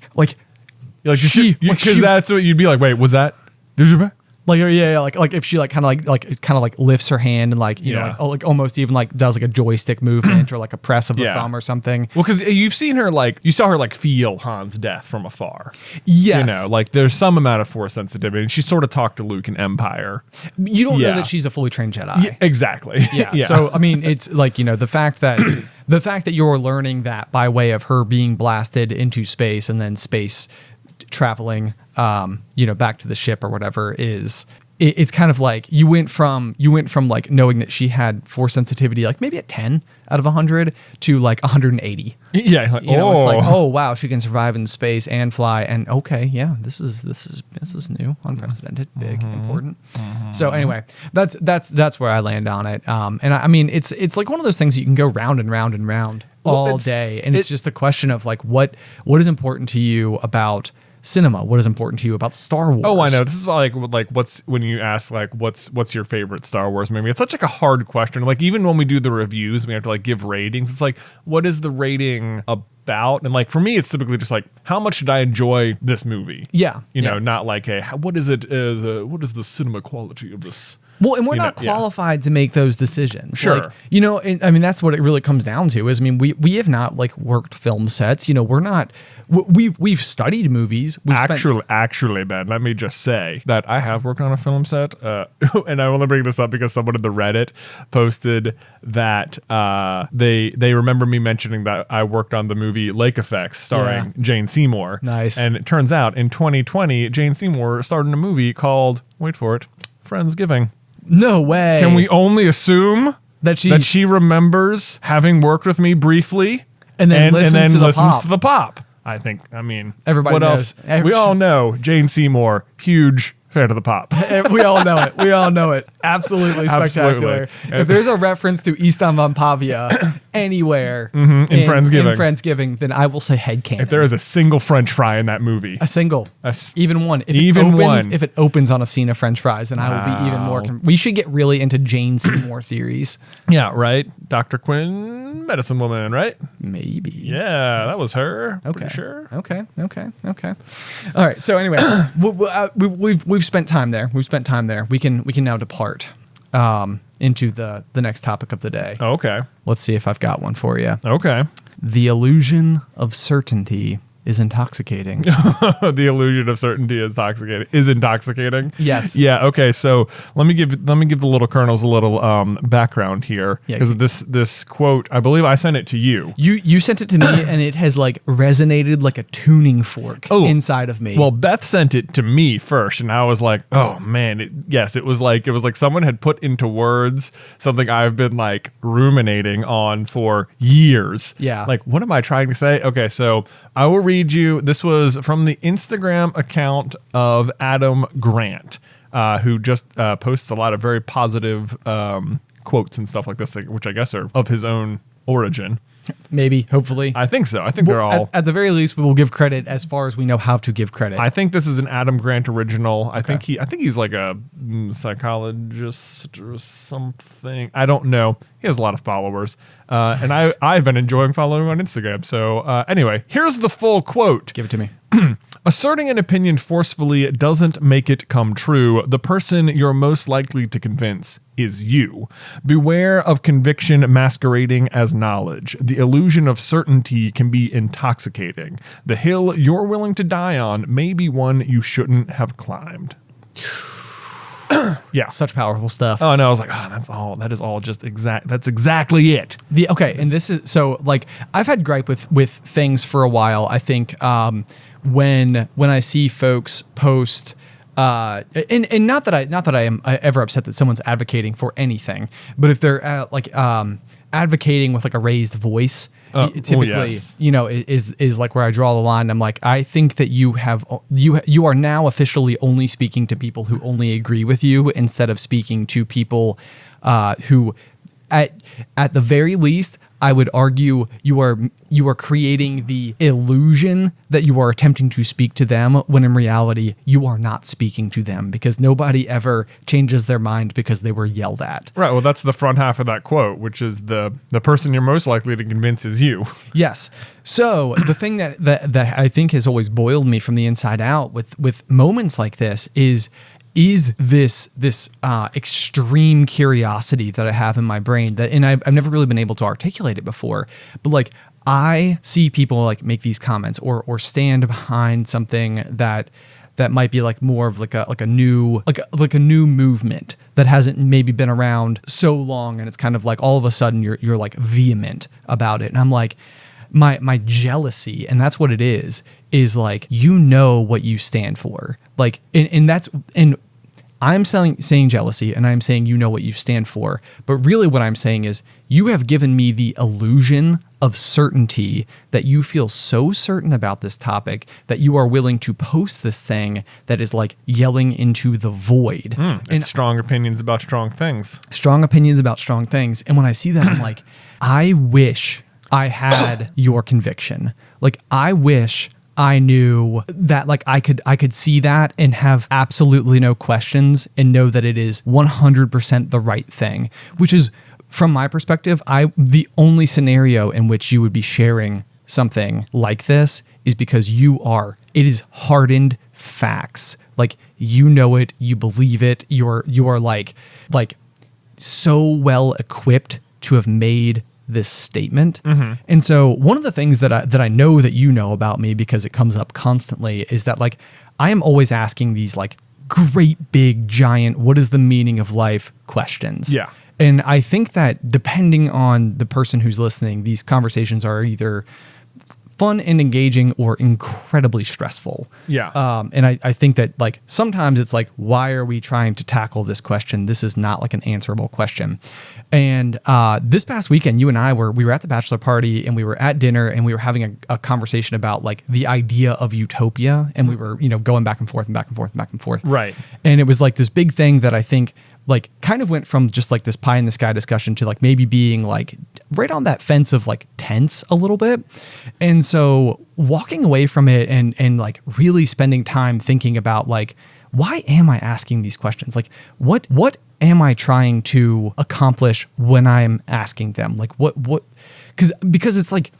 because that's what you'd be like. Wait, was that? Did you? like if she like kind of lifts her hand and like you know like almost even like does like a joystick movement or like a press of the thumb or something. Well, because you've seen her you saw her feel Han's death from afar. Yes, there's some amount of force sensitivity, and she sort of talked to Luke in Empire. You don't know that she's a fully trained Jedi. Yeah, exactly. Yeah. So I mean, it's like the fact that you're learning that by way of her being blasted into space and then space traveling back to the ship or whatever it's kind of like you went from like knowing that she had force sensitivity like maybe at 10 out of 100 to like 180. Yeah, it's like, oh wow, she can survive in space and fly, and okay, yeah, this is new, unprecedented, big, important. So anyway, that's where I land on it. And I mean it's like one of those things you can go round and round and round all day, and it's just a question of like what is important to you about cinema, what is important to you about Star Wars. Oh, I know. This is like what's when you ask like what's your favorite Star Wars movie? It's such like a hard question. Like even when we do the reviews, we have to like give ratings. It's like, what is the rating about? And like for me, it's typically just like, how much did I enjoy this movie? Yeah, not like what is the cinema quality of this? Well, and we're not qualified to make those decisions. Sure. Like, I mean, that's what it really comes down to is, I mean, we have not like worked film sets. We're not, we've studied movies. Actually, Ben, let me just say that I have worked on a film set. And I want to bring this up because someone in the Reddit posted that they remember me mentioning that I worked on the movie Lake Effects starring Jane Seymour. Nice. And it turns out in 2020, Jane Seymour starred in a movie called, wait for it, Friendsgiving. No way. Can we only assume that she remembers having worked with me briefly and then listens to the pop? I think. I mean, everybody what knows. else? We all know Jane Seymour, huge fan of the pop. We all know it. Absolutely spectacular. Absolutely. If there's a reference to Easton von Pavia anywhere in Friendsgiving, then I will say headcanon. If there is a single French fry in that movie. Even one. If it opens on a scene of French fries, then I will be even more. We should get really into Jane Seymour theories. Yeah, right? Dr. Quinn, medicine woman, right? Maybe. Yeah, that was her. Okay. Pretty sure. Okay. All right. So anyway, we've spent time there. We can now depart into the next topic of the day. Okay. Let's see if I've got one for you. Okay. The illusion of certainty is intoxicating. The illusion of certainty is intoxicating. Yes. Yeah. Okay. So let me give the little colonels a little background here because this quote, I believe I sent it to you. You sent it to me, and it has like resonated like a tuning fork inside of me. Well, Beth sent it to me first, and I was like, oh man, it was like someone had put into words something I've been like ruminating on for years. Yeah. Like, what am I trying to say? Okay, so I will read you. This was from the Instagram account of Adam Grant, who just posts a lot of very positive quotes and stuff like this, which I guess are of his own origin. Maybe, hopefully. I think so. I think they're all. At the very least, we will give credit as far as we know how to give credit. I think this is an Adam Grant original. I think he's like a psychologist or something. I don't know. He has a lot of followers, and I've been enjoying following him on Instagram. So anyway, here's the full quote. Give it to me. Asserting an opinion forcefully doesn't make it come true. The person you're most likely to convince is you. Beware of conviction masquerading as knowledge. The illusion of certainty can be intoxicating. The hill you're willing to die on may be one you shouldn't have climbed. Yeah. Such powerful stuff. Oh, no, I was like, that is all just exact. That's exactly it. And this is, so like, I've had gripe with things for a while. I think, when I see folks post, and not that I am ever upset that someone's advocating for anything, but if they're advocating with like a raised voice, typically, is like where I draw the line. I'm like, I think that you are now officially only speaking to people who only agree with you instead of speaking to people who, at the very least, I would argue you are creating the illusion that you are attempting to speak to them, when in reality you are not speaking to them, because nobody ever changes their mind because they were yelled at. Right. Well, that's the front half of that quote, which is the person you're most likely to convince is you. Yes. So the thing that I think has always boiled me from the inside out with moments like this is this extreme curiosity that I have in my brain and I've never really been able to articulate it before, but like I see people like make these comments or stand behind something that might be like more of like a new movement that hasn't maybe been around so long, and it's kind of like all of a sudden you're like vehement about it, and I'm like, my jealousy, and that's what it is like, what you stand for, like, and I'm saying jealousy, and I'm saying what you stand for, but really what I'm saying is you have given me the illusion of certainty, that you feel so certain about this topic that you are willing to post this thing that is like yelling into the void. And strong opinions about strong things. Strong opinions about strong things. And when I see that, I'm like, I wish I had your conviction. Like, I wish I knew that, like, I could see that and have absolutely no questions and know that it is 100% the right thing, which is, from my perspective, the only scenario in which you would be sharing something like this is because it is hardened facts. Like, it, you believe it, you are like so well equipped to have made this statement. Mm-hmm. And so one of the things that I know that you know about me, because it comes up constantly, is that, like, I am always asking these like great big giant, what is the meaning of life questions. Yeah. And I think that depending on the person who's listening, these conversations are either fun and engaging or incredibly stressful. Yeah. And I think that, like, sometimes it's like, why are we trying to tackle this question? This is not like an answerable question. And this past weekend, you and I we were at the bachelor party, and we were at dinner, and we were having a conversation about like the idea of utopia, and we were going back and forth and back and forth and back and forth. Right. And it was like this big thing that I think like kind of went from just like this pie in the sky discussion to like maybe being like right on that fence of like tense a little bit. And so walking away from it and like really spending time thinking about like, why am I asking these questions? Like, what am I trying to accomplish when I'm asking them? Like, what, because it's like,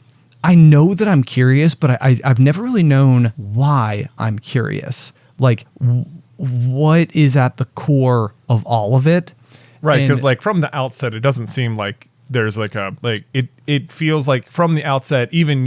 I know that I'm curious, but I've never really known why I'm curious. Like, what is at the core of all of it? Right, because like from the outset, it doesn't seem like there's like it feels like from the outset, even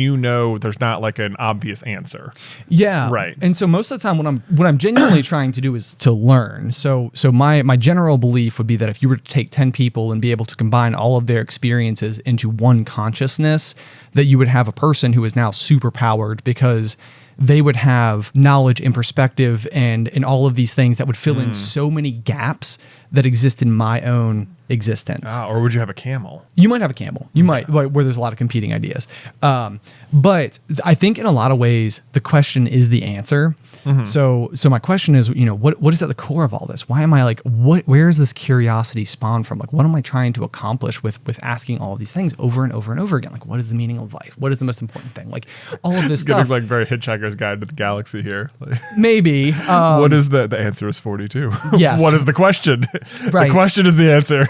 there's not like an obvious answer. Yeah, right. And so most of the time, what I'm genuinely trying to do is to learn. So my general belief would be that if you were to take 10 people and be able to combine all of their experiences into one consciousness, that you would have a person who is now super powered, because they would have knowledge and perspective and all of these things that would fill in so many gaps that exist in my own existence. Or would you have a camel? You might have a camel. You might, like, where there's a lot of competing ideas. But I think in a lot of ways, the question is the answer. So my question is, what is at the core of all this? Why am I like, where is this curiosity spawned from? Like, what am I trying to accomplish with asking all of these things over and over and over again? Like, what is the meaning of life? What is the most important thing? Like, all of this stuff. Getting like very Hitchhiker's Guide to the Galaxy here. Maybe. What is the answer is 42. Yes. What is the question? Right. The question is the answer.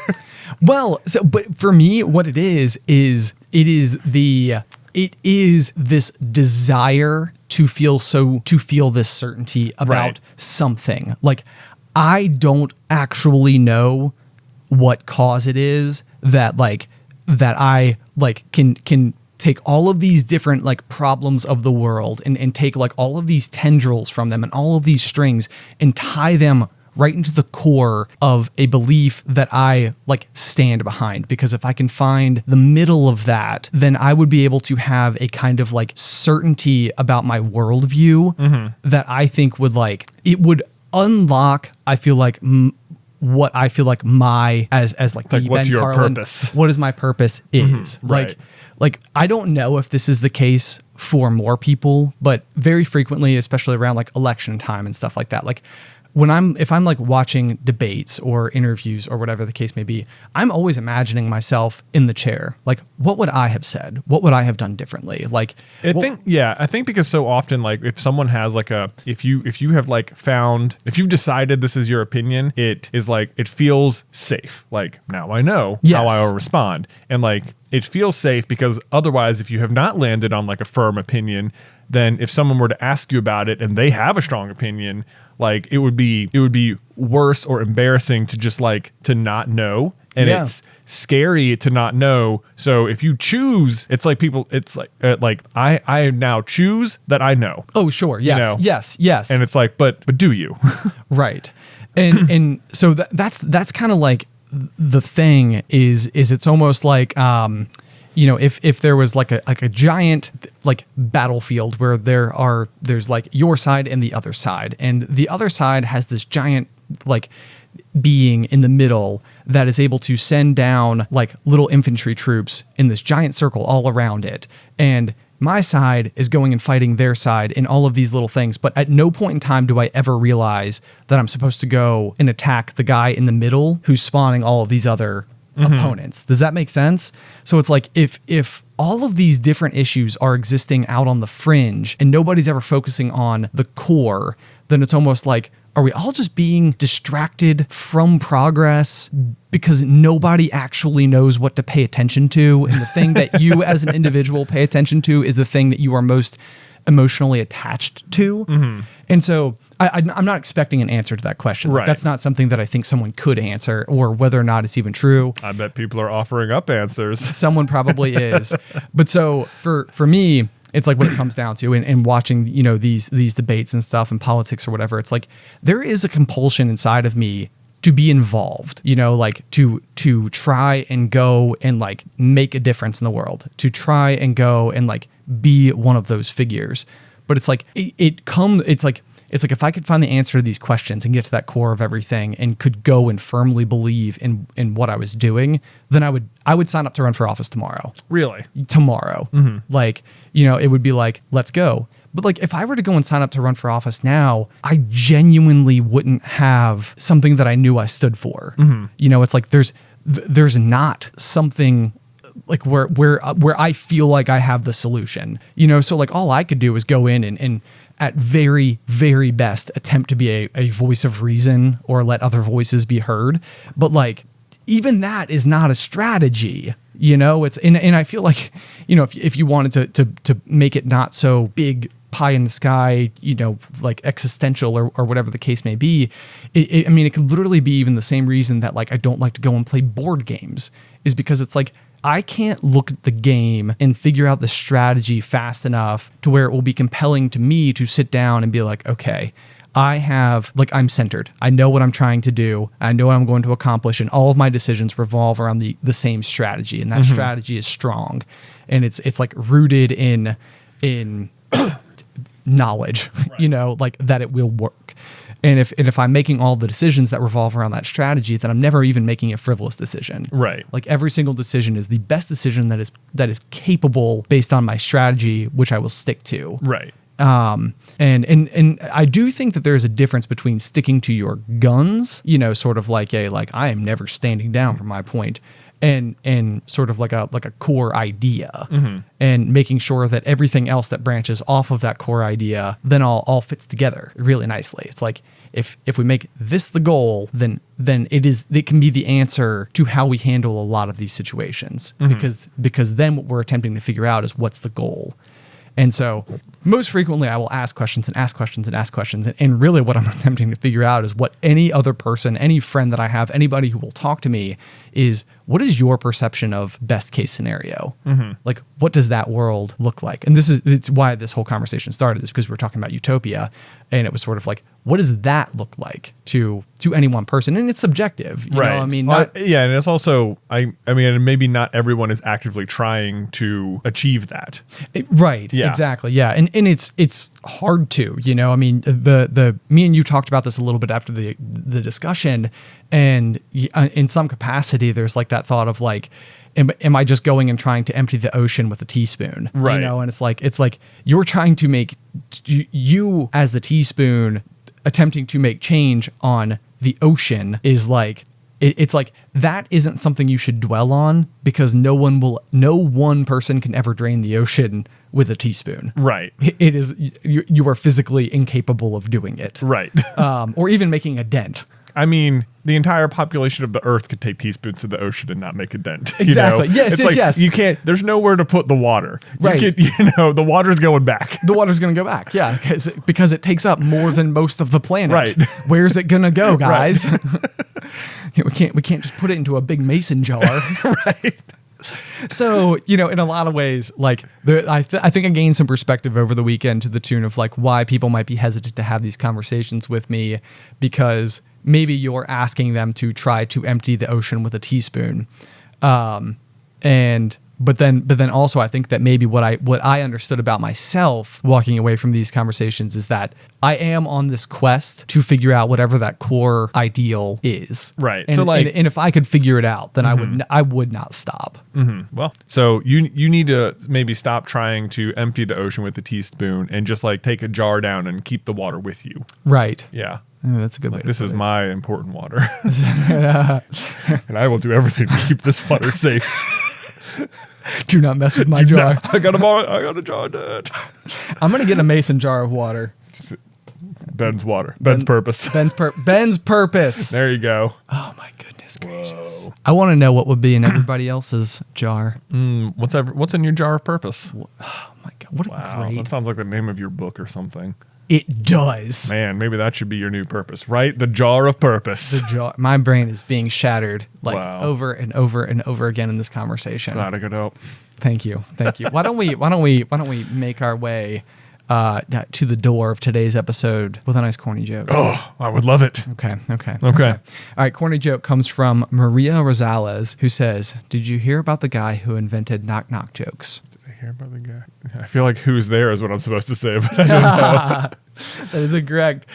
Well, but for me, what it is this desire to feel this certainty about something. Like, I don't actually know what cause it is that I can take all of these different like problems of the world and take like all of these tendrils from them and all of these strings and tie them right into the core of a belief that I like stand behind. Because if I can find the middle of that, then I would be able to have a kind of like certainty about my worldview that I think would it would unlock, I feel like, what I feel like my, as like what's Ben your Carlin, purpose? What is my purpose is. Right. Like, I don't know if this is the case for more people, but very frequently, especially around like election time and stuff like that, like, if I'm like watching debates or interviews or whatever the case may be, I'm always imagining myself in the chair. Like, what would I have said? What would I have done differently? Like, I think because so often, like, if someone has like if you've decided this is your opinion, it is like, it feels safe. Like, now I know how I will respond. And like, it feels safe because otherwise, if you have not landed on like a firm opinion, then if someone were to ask you about it and they have a strong opinion, like, it would be worse or embarrassing to just like to not know. And it's scary to not know. So if you choose, it's like I now choose that I know. Oh, sure. Yes. Yes. And it's like, but do you? Right. And so that's kind of like the thing is it's almost like, if there was like a giant like battlefield where there's like your side and the other side, and the other side has this giant like being in the middle that is able to send down like little infantry troops in this giant circle all around it, and my side is going and fighting their side in all of these little things. But at no point in time do I ever realize that I'm supposed to go and attack the guy in the middle who's spawning all of these other opponents. Does that make sense? So it's like, if all of these different issues are existing out on the fringe and nobody's ever focusing on the core, then it's almost like, are we all just being distracted from progress because nobody actually knows what to pay attention to? And the thing that you as an individual pay attention to is the thing that you are most emotionally attached to. And so I'm not expecting an answer to that question. Right. Like, that's not something that I think someone could answer, or whether or not it's even true. I bet people are offering up answers. Someone probably is. But so for me, it's like what it comes down to, and watching, these debates and stuff and politics or whatever, it's like there is a compulsion inside of me to be involved, like to try and go and like make a difference in the world, to try and go and like be one of those figures. But it's like, it's like if I could find the answer to these questions and get to that core of everything and could go and firmly believe in what I was doing, then I would sign up to run for office tomorrow. Really? Tomorrow. Like, it would be like, let's go. But like, if I were to go and sign up to run for office now, I genuinely wouldn't have something that I knew I stood for. It's like there's not something like where I feel like I have the solution. So like all I could do is go in and at very, very best attempt to be a voice of reason or let other voices be heard. But like, even that is not a strategy, it's, and I feel like, if you wanted to make it not so big pie in the sky, like existential or whatever the case may be, it could literally be even the same reason that like, I don't like to go and play board games, is because it's like, I can't look at the game and figure out the strategy fast enough to where it will be compelling to me to sit down and be like, okay, I'm centered. I know what I'm trying to do. I know what I'm going to accomplish. And all of my decisions revolve around the same strategy. And that strategy is strong. And it's like rooted in knowledge, like that it will work. And if I'm making all the decisions that revolve around that strategy, then I'm never even making a frivolous decision. Right. Like every single decision is the best decision that is capable based on my strategy, which I will stick to. Right. And I do think that there's a difference between sticking to your guns, sort of like I am never standing down from my point, and sort of like a core idea, and making sure that everything else that branches off of that core idea then all fits together really nicely. It's like if we make this the goal, then it can be the answer to how we handle a lot of these situations, because then what we're attempting to figure out is what's the goal. And so most frequently I will ask questions and ask questions and ask questions. And really what I'm attempting to figure out is what any other person, any friend that I have, anybody who will talk to me is, what is your perception of best case scenario? Like, what does that world look like? And it's why this whole conversation started, is because we were talking about Zootopia, and it was sort of like, what does that look like to any one person? And it's subjective, you know? I mean, and it's also, I mean, maybe not everyone is actively trying to achieve that. Right. Yeah. Exactly. Yeah. And it's hard to, I mean, me and you talked about this a little bit after the discussion, and in some capacity, there's like that thought of like, am I just going and trying to empty the ocean with a teaspoon? Right. And it's like you're trying to make you as the teaspoon attempting to make change on the ocean is like, it's like that isn't something you should dwell on, because no one person can ever drain the ocean with a teaspoon. Right. It is, you are physically incapable of doing it. Right. Or even making a dent. I mean, the entire population of the Earth could take teaspoons to the ocean and not make a dent. Exactly. Yes, yes. You can't. There's nowhere to put the water. Right. The water's going back. The water's going to go back. Yeah, because it takes up more than most of the planet. Right. Where's it going to go, guys? Right. we can't just put it into a big mason jar. Right. So, in a lot of ways, like I think I gained some perspective over the weekend to the tune of like why people might be hesitant to have these conversations with me, because maybe you're asking them to try to empty the ocean with a teaspoon. But then also I think that maybe what I understood about myself walking away from these conversations is that I am on this quest to figure out whatever that core ideal is. Right. And, and if I could figure it out, then I would not stop. Well, so you need to maybe stop trying to empty the ocean with a teaspoon and just like take a jar down and keep the water with you. Right. Yeah. Oh, that's a good way. This is my important water. And I will do everything to keep this water safe. Do not mess with my jar. I got a jar, Dad. I'm gonna get a mason jar of water. Ben's water. Ben's purpose. Ben's purpose. There you go. Oh my goodness gracious! Whoa. I want to know what would be in everybody else's jar. What's in your jar of purpose? Oh my god! What a great! That sounds like the name of your book or something. It does. Man, maybe that should be your new purpose, right? The jar of purpose. The jar. My brain is being shattered over and over and over again in this conversation. Glad I could help. Thank you. Why don't we make our way to the door of today's episode with a nice corny joke? Oh, I would love it. Okay. All right. Corny joke comes from Maria Rosales, who says, "Did you hear about the guy who invented knock knock jokes?" Hear about the guy. I feel like who's there is what I'm supposed to say, but I don't know. That is incorrect.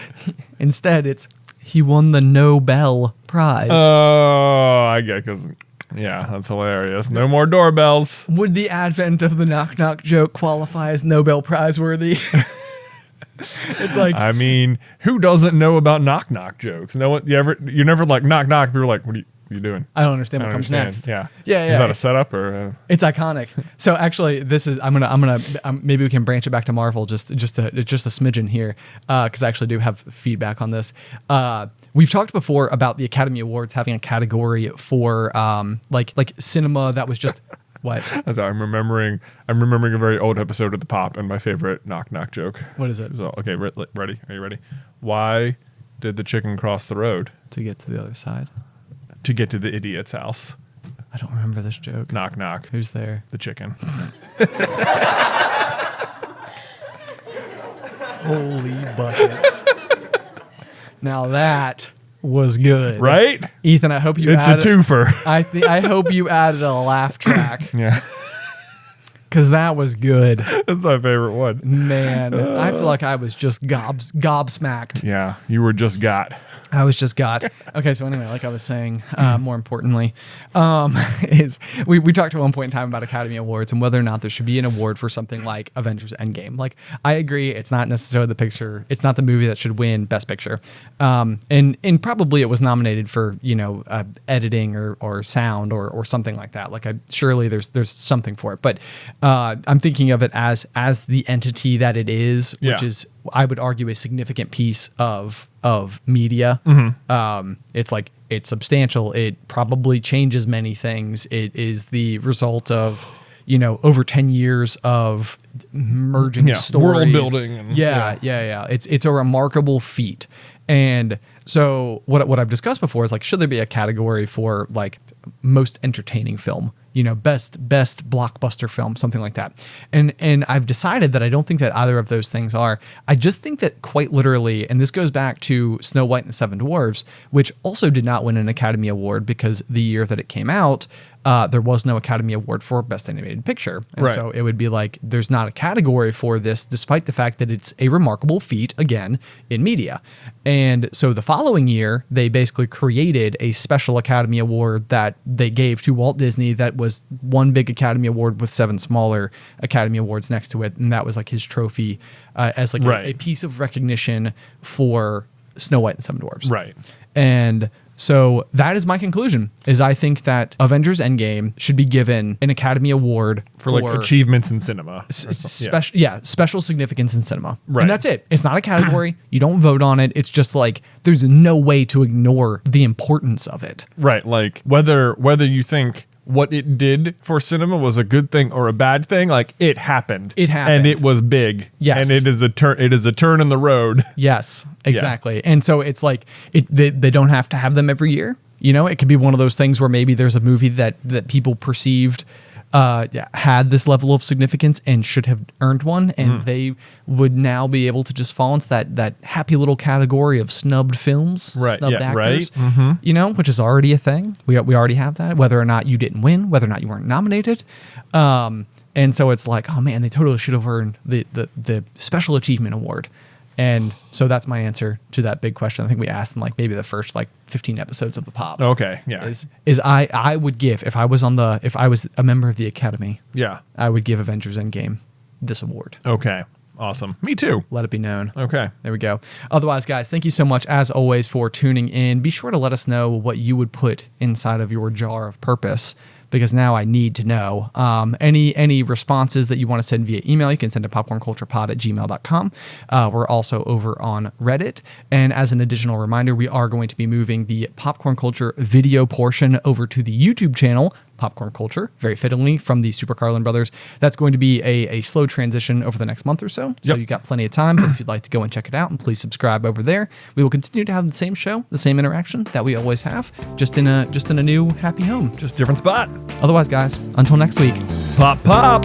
Instead, it's he won the Nobel Prize. Oh, I get, because that's hilarious. No more doorbells. Would the advent of the knock knock joke qualify as Nobel Prize worthy? It's like, I mean, who doesn't know about knock knock jokes? No one. You're never like knock knock. People are like, what are you doing? I don't understand what comes next. Yeah. Is that a setup or? It's iconic. So actually, this is. I'm gonna. Maybe we can branch it back to Marvel just a smidgen here, because I actually do have feedback on this. We've talked before about the Academy Awards having a category for like cinema that was just. What? I'm remembering a very old episode of The Pop and my favorite knock knock joke. What is it? So, okay, ready? Are you ready? Why did the chicken cross the road? To get to the other side. To get to the idiot's house. I don't remember this joke. Knock knock. Who's there? The chicken. Holy buckets. Now that was good. Right? Ethan, I hope you It's a twofer. I hope you added a laugh track. Yeah. because that was good. That's my favorite one. Man, I feel like I was just gobsmacked. Yeah, you were just got. I was just got. Okay, so anyway, like I was saying, more importantly, is we talked at one point in time about Academy Awards and whether or not there should be an award for something like Avengers Endgame. Like, I agree, it's not necessarily the picture, it's not the movie that should win Best Picture. And probably it was nominated for, editing or sound or something like that. Like, surely there's something for it. But I'm thinking of it as the entity that it is, which is, I would argue, a significant piece of media. It's substantial. It probably changes many things. It is the result of over 10 years of merging stories, world building. It's a remarkable feat. And so what I've discussed before is like, should there be a category for like most entertaining film? Best blockbuster film, something like that. And I've decided that I don't think that either of those things are. I just think that quite literally, and this goes back to Snow White and the Seven Dwarfs, which also did not win an Academy Award because the year that it came out, there was no Academy Award for Best Animated Picture. And so it would be like, there's not a category for this, despite the fact that it's a remarkable feat, again, in media. And so the following year, they basically created a special Academy Award that they gave to Walt Disney that was one big Academy Award with 7 smaller Academy Awards next to it. And that was like his trophy as like a piece of recognition for Snow White and the Seven Dwarfs. Right. And so that is my conclusion, is I think that Avengers Endgame should be given an Academy Award for like achievements in cinema. Special significance in cinema. Right. And that's it. It's not a category. You don't vote on it. It's just like, there's no way to ignore the importance of it. Right. Like whether you think what it did for cinema was a good thing or a bad thing, like it happened. It happened. And it was big. Yes. And it is a turn in the road. Yes, exactly. Yeah. And so it's like they don't have to have them every year. It could be one of those things where maybe there's a movie that people perceived had this level of significance and should have earned one, and they would now be able to just fall into that happy little category of snubbed films, snubbed actors, which is already a thing. We already have that, whether or not you didn't win, whether or not you weren't nominated. And so it's like, oh man, they totally should have earned the Special Achievement Award. And so that's my answer to that big question. I think we asked them like maybe the first like 15 episodes of the Pop. Okay, yeah. Is I would give, if I was a member of the Academy, I would give Avengers Endgame this award. Okay. Awesome. Me too. Let it be known. Okay. There we go. Otherwise, guys, thank you so much as always for tuning in. Be sure to let us know what you would put inside of your jar of purpose, because now I need to know. Any responses that you want to send via email, you can send to popcornculturepod@gmail.com. We're also over on Reddit. And as an additional reminder, we are going to be moving the Popcorn Culture video portion over to the YouTube channel, Popcorn Culture, very fittingly from the Super Carlin Brothers. That's going to be a slow transition over the next month or so. So you've got plenty of time, but if you'd like to go and check it out, and please subscribe over there. We will continue to have the same show, the same interaction that we always have, just in a new happy home. Just different spot. Otherwise, guys, until next week. Pop.